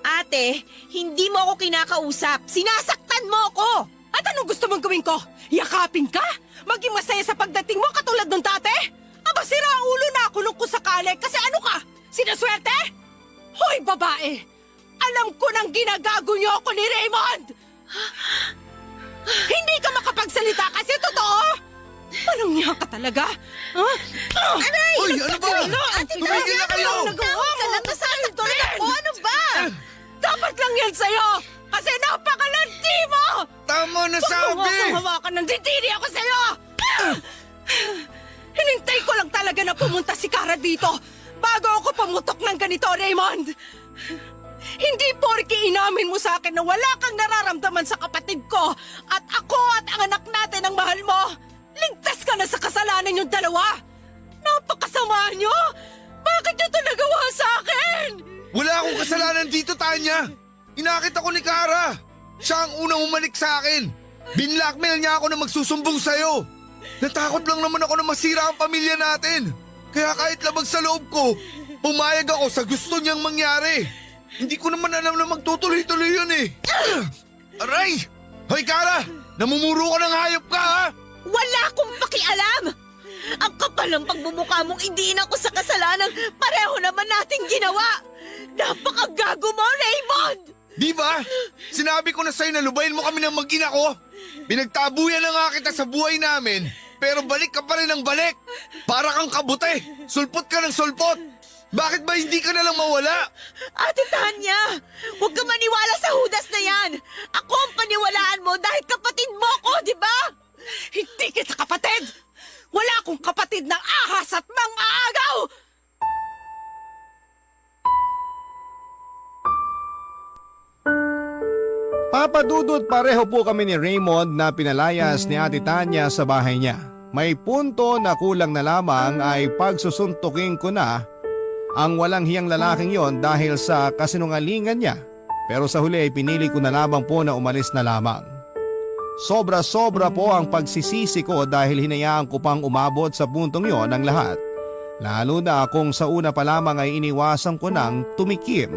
[SPEAKER 7] Ate, hindi mo ako kinakausap. Sinasaktan mo ako!
[SPEAKER 10] At anong gusto mong gawin ko? Yakapin ka? Maging masaya sa pagdating mo katulad nung dati? Aba, sira ulo na ako nung kusakali kasi ano ka? Sinaswerte? Hoy, babae! Alam ko nang ginagago niyo ako ni Raymond! Hindi ka makapagsalita kasi totoo! Anong niya ka talaga? Huh?
[SPEAKER 7] Aray!
[SPEAKER 9] Uy, ano ba?
[SPEAKER 7] Ate,
[SPEAKER 9] Tumigil na kayo!
[SPEAKER 10] Nagawa
[SPEAKER 7] ka lang, nasasaktan ako. Ano ba?
[SPEAKER 10] Dapat lang yan sa'yo! Kasi napakalanti mo!
[SPEAKER 9] Tama na
[SPEAKER 10] Huwag mo
[SPEAKER 9] sabi!
[SPEAKER 10] akong hawakan, nandidiri ako sa'yo! Hinintay ko lang talaga na pumunta si Kara dito bago ako pamutok ng ganito, Raymond! Hindi porke inamin mo sa akin na wala kang nararamdaman sa kapatid ko at ako at ang anak natin ang mahal mo. Ligtas ka na sa kasalanan yung dalawa. Napakasama niyo! Bakit niyo ito nagawa sa akin?
[SPEAKER 9] Wala akong kasalanan dito, Tanya! Inakit ako ni Kara! Siya ang unang umalik sa akin! Binlockmail niya ako na magsusumbong sa'yo! Natakot lang naman ako na masira ang pamilya natin! Kaya kahit labag sa loob ko, pumayag ako sa gusto niyang mangyari! Hindi ko naman alam na magtutuloy-tuloy yun eh! Aray! Hoy Kara! Namumuro ka ng hayop ka ha!
[SPEAKER 7] Wala akong pakialam! Ang kapal ng pagmumukha mong indiin ako sa kasalanan pareho naman nating ginawa! Napakagago mo, Raymond!
[SPEAKER 9] Di ba? Sinabi ko na sa'yo na lubayin mo kami ng mag-ina ko. Pinagtabuyan na nga kita sa buhay namin, pero balik ka pa rin ng balik. Para kang kabute, sulpot ka ng sulpot. Bakit ba hindi ka na lang mawala?
[SPEAKER 7] Ate Tanya, huwag ka maniwala sa hudas na yan! Ako ang paniwalaan mo dahil kapatid mo ko, di ba?
[SPEAKER 10] Hindi kita kapatid! Wala akong kapatid ng ahas at mang-aagaw!
[SPEAKER 3] Papa Dudut, pareho po kami ni Raymond na pinalayas ni Ate Tanya sa bahay niya. May punto na kulang na lamang ay pagsusuntukin ko na ang walang hiyang lalaking yon dahil sa kasinungalingan niya. Pero sa huli ay pinili ko na lamang po na umalis na lamang. Sobra-sobra po ang pagsisisi ko dahil hinayaan ko pang umabot sa puntong yon ang lahat. Lalo na kung sa una pa lamang ay iniwasan ko nang tumikim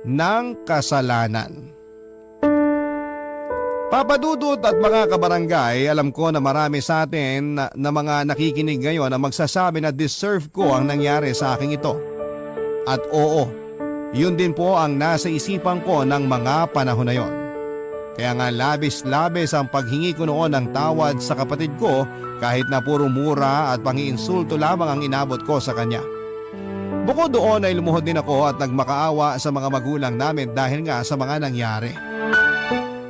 [SPEAKER 3] ng kasalanan. Papa Dudut at mga kabarangay, alam ko na marami sa atin na mga nakikinig ngayon na magsasabi na deserve ko ang nangyari sa aking ito. At oo, yun din po ang nasa isipan ko ng mga panahon na yon. Kaya nga labis-labis ang paghingi ko noon ng tawad sa kapatid ko kahit na puro mura at pangiinsulto lamang ang inabot ko sa kanya. Bukod doon ay lumuhod din ako at nagmakaawa sa mga magulang namin dahil nga sa mga nangyari.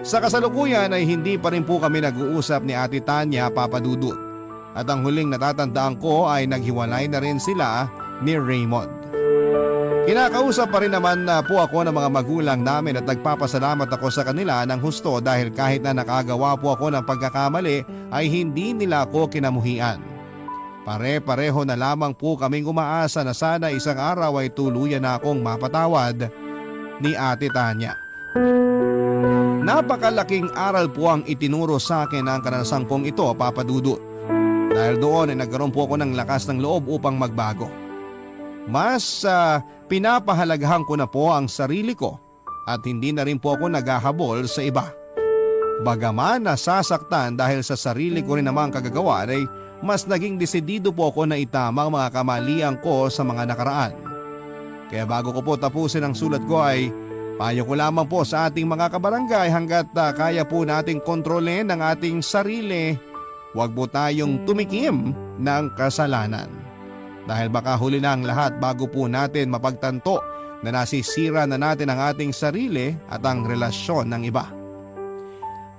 [SPEAKER 3] Sa kasalukuyan ay hindi pa rin po kami nag-uusap ni Ate Tanya, Papa Dudut. At ang huling natatandaan ko ay naghiwalay na rin sila ni Raymond. Kinakausap pa rin naman po ako ng mga magulang namin at nagpapasalamat ako sa kanila ng husto dahil kahit na nakagawa po ako ng pagkakamali ay hindi nila ako kinamuhian. Pare-pareho na lamang po kaming umaasa na sana isang araw ay tuluyan na akong mapatawad ni Ate Tanya. Napakalaking aral po ang itinuro sa akin ng karanasan kong ito, Papa Dudut. Dahil doon ay nagkaroon po ako ng lakas ng loob upang magbago. Mas pinapahalagahan ko na po ang sarili ko at hindi na rin po ako naghahabol sa iba. Bagaman nasasaktan dahil sa sarili ko rin namang kagagawa ay mas naging desidido po ako na itama ang mga kamalian ko sa mga nakaraan. Kaya bago ko po tapusin ang sulat ko ay payo ko lamang po sa ating mga kabarangay hanggat kaya po nating kontrolin ang ating sarili, huwag po tayong tumikim ng kasalanan. Dahil baka huli na ang lahat bago po natin mapagtanto na nasisira na natin ang ating sarili at ang relasyon ng iba.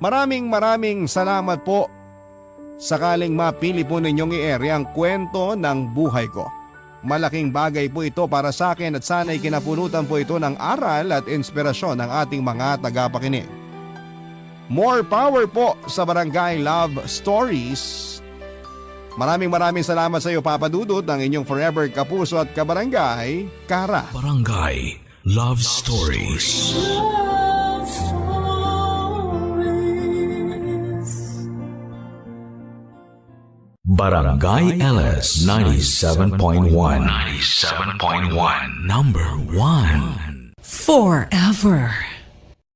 [SPEAKER 3] Maraming salamat po. Sakaling mapili po ninyong i-ere ang kwento ng buhay ko. Malaking bagay po ito para sa akin at sana'y kinapunutan po ito ng aral at inspirasyon ng ating mga tagapakinig. More power po sa Barangay Love Stories. Maraming salamat sa iyo, Papa Dudut, ng inyong forever kapuso at kabarangay, Kara.
[SPEAKER 1] Barangay Love Stories.
[SPEAKER 2] Love Stories.
[SPEAKER 1] Barangay LS 97.1 97.1 Number 1
[SPEAKER 11] Forever.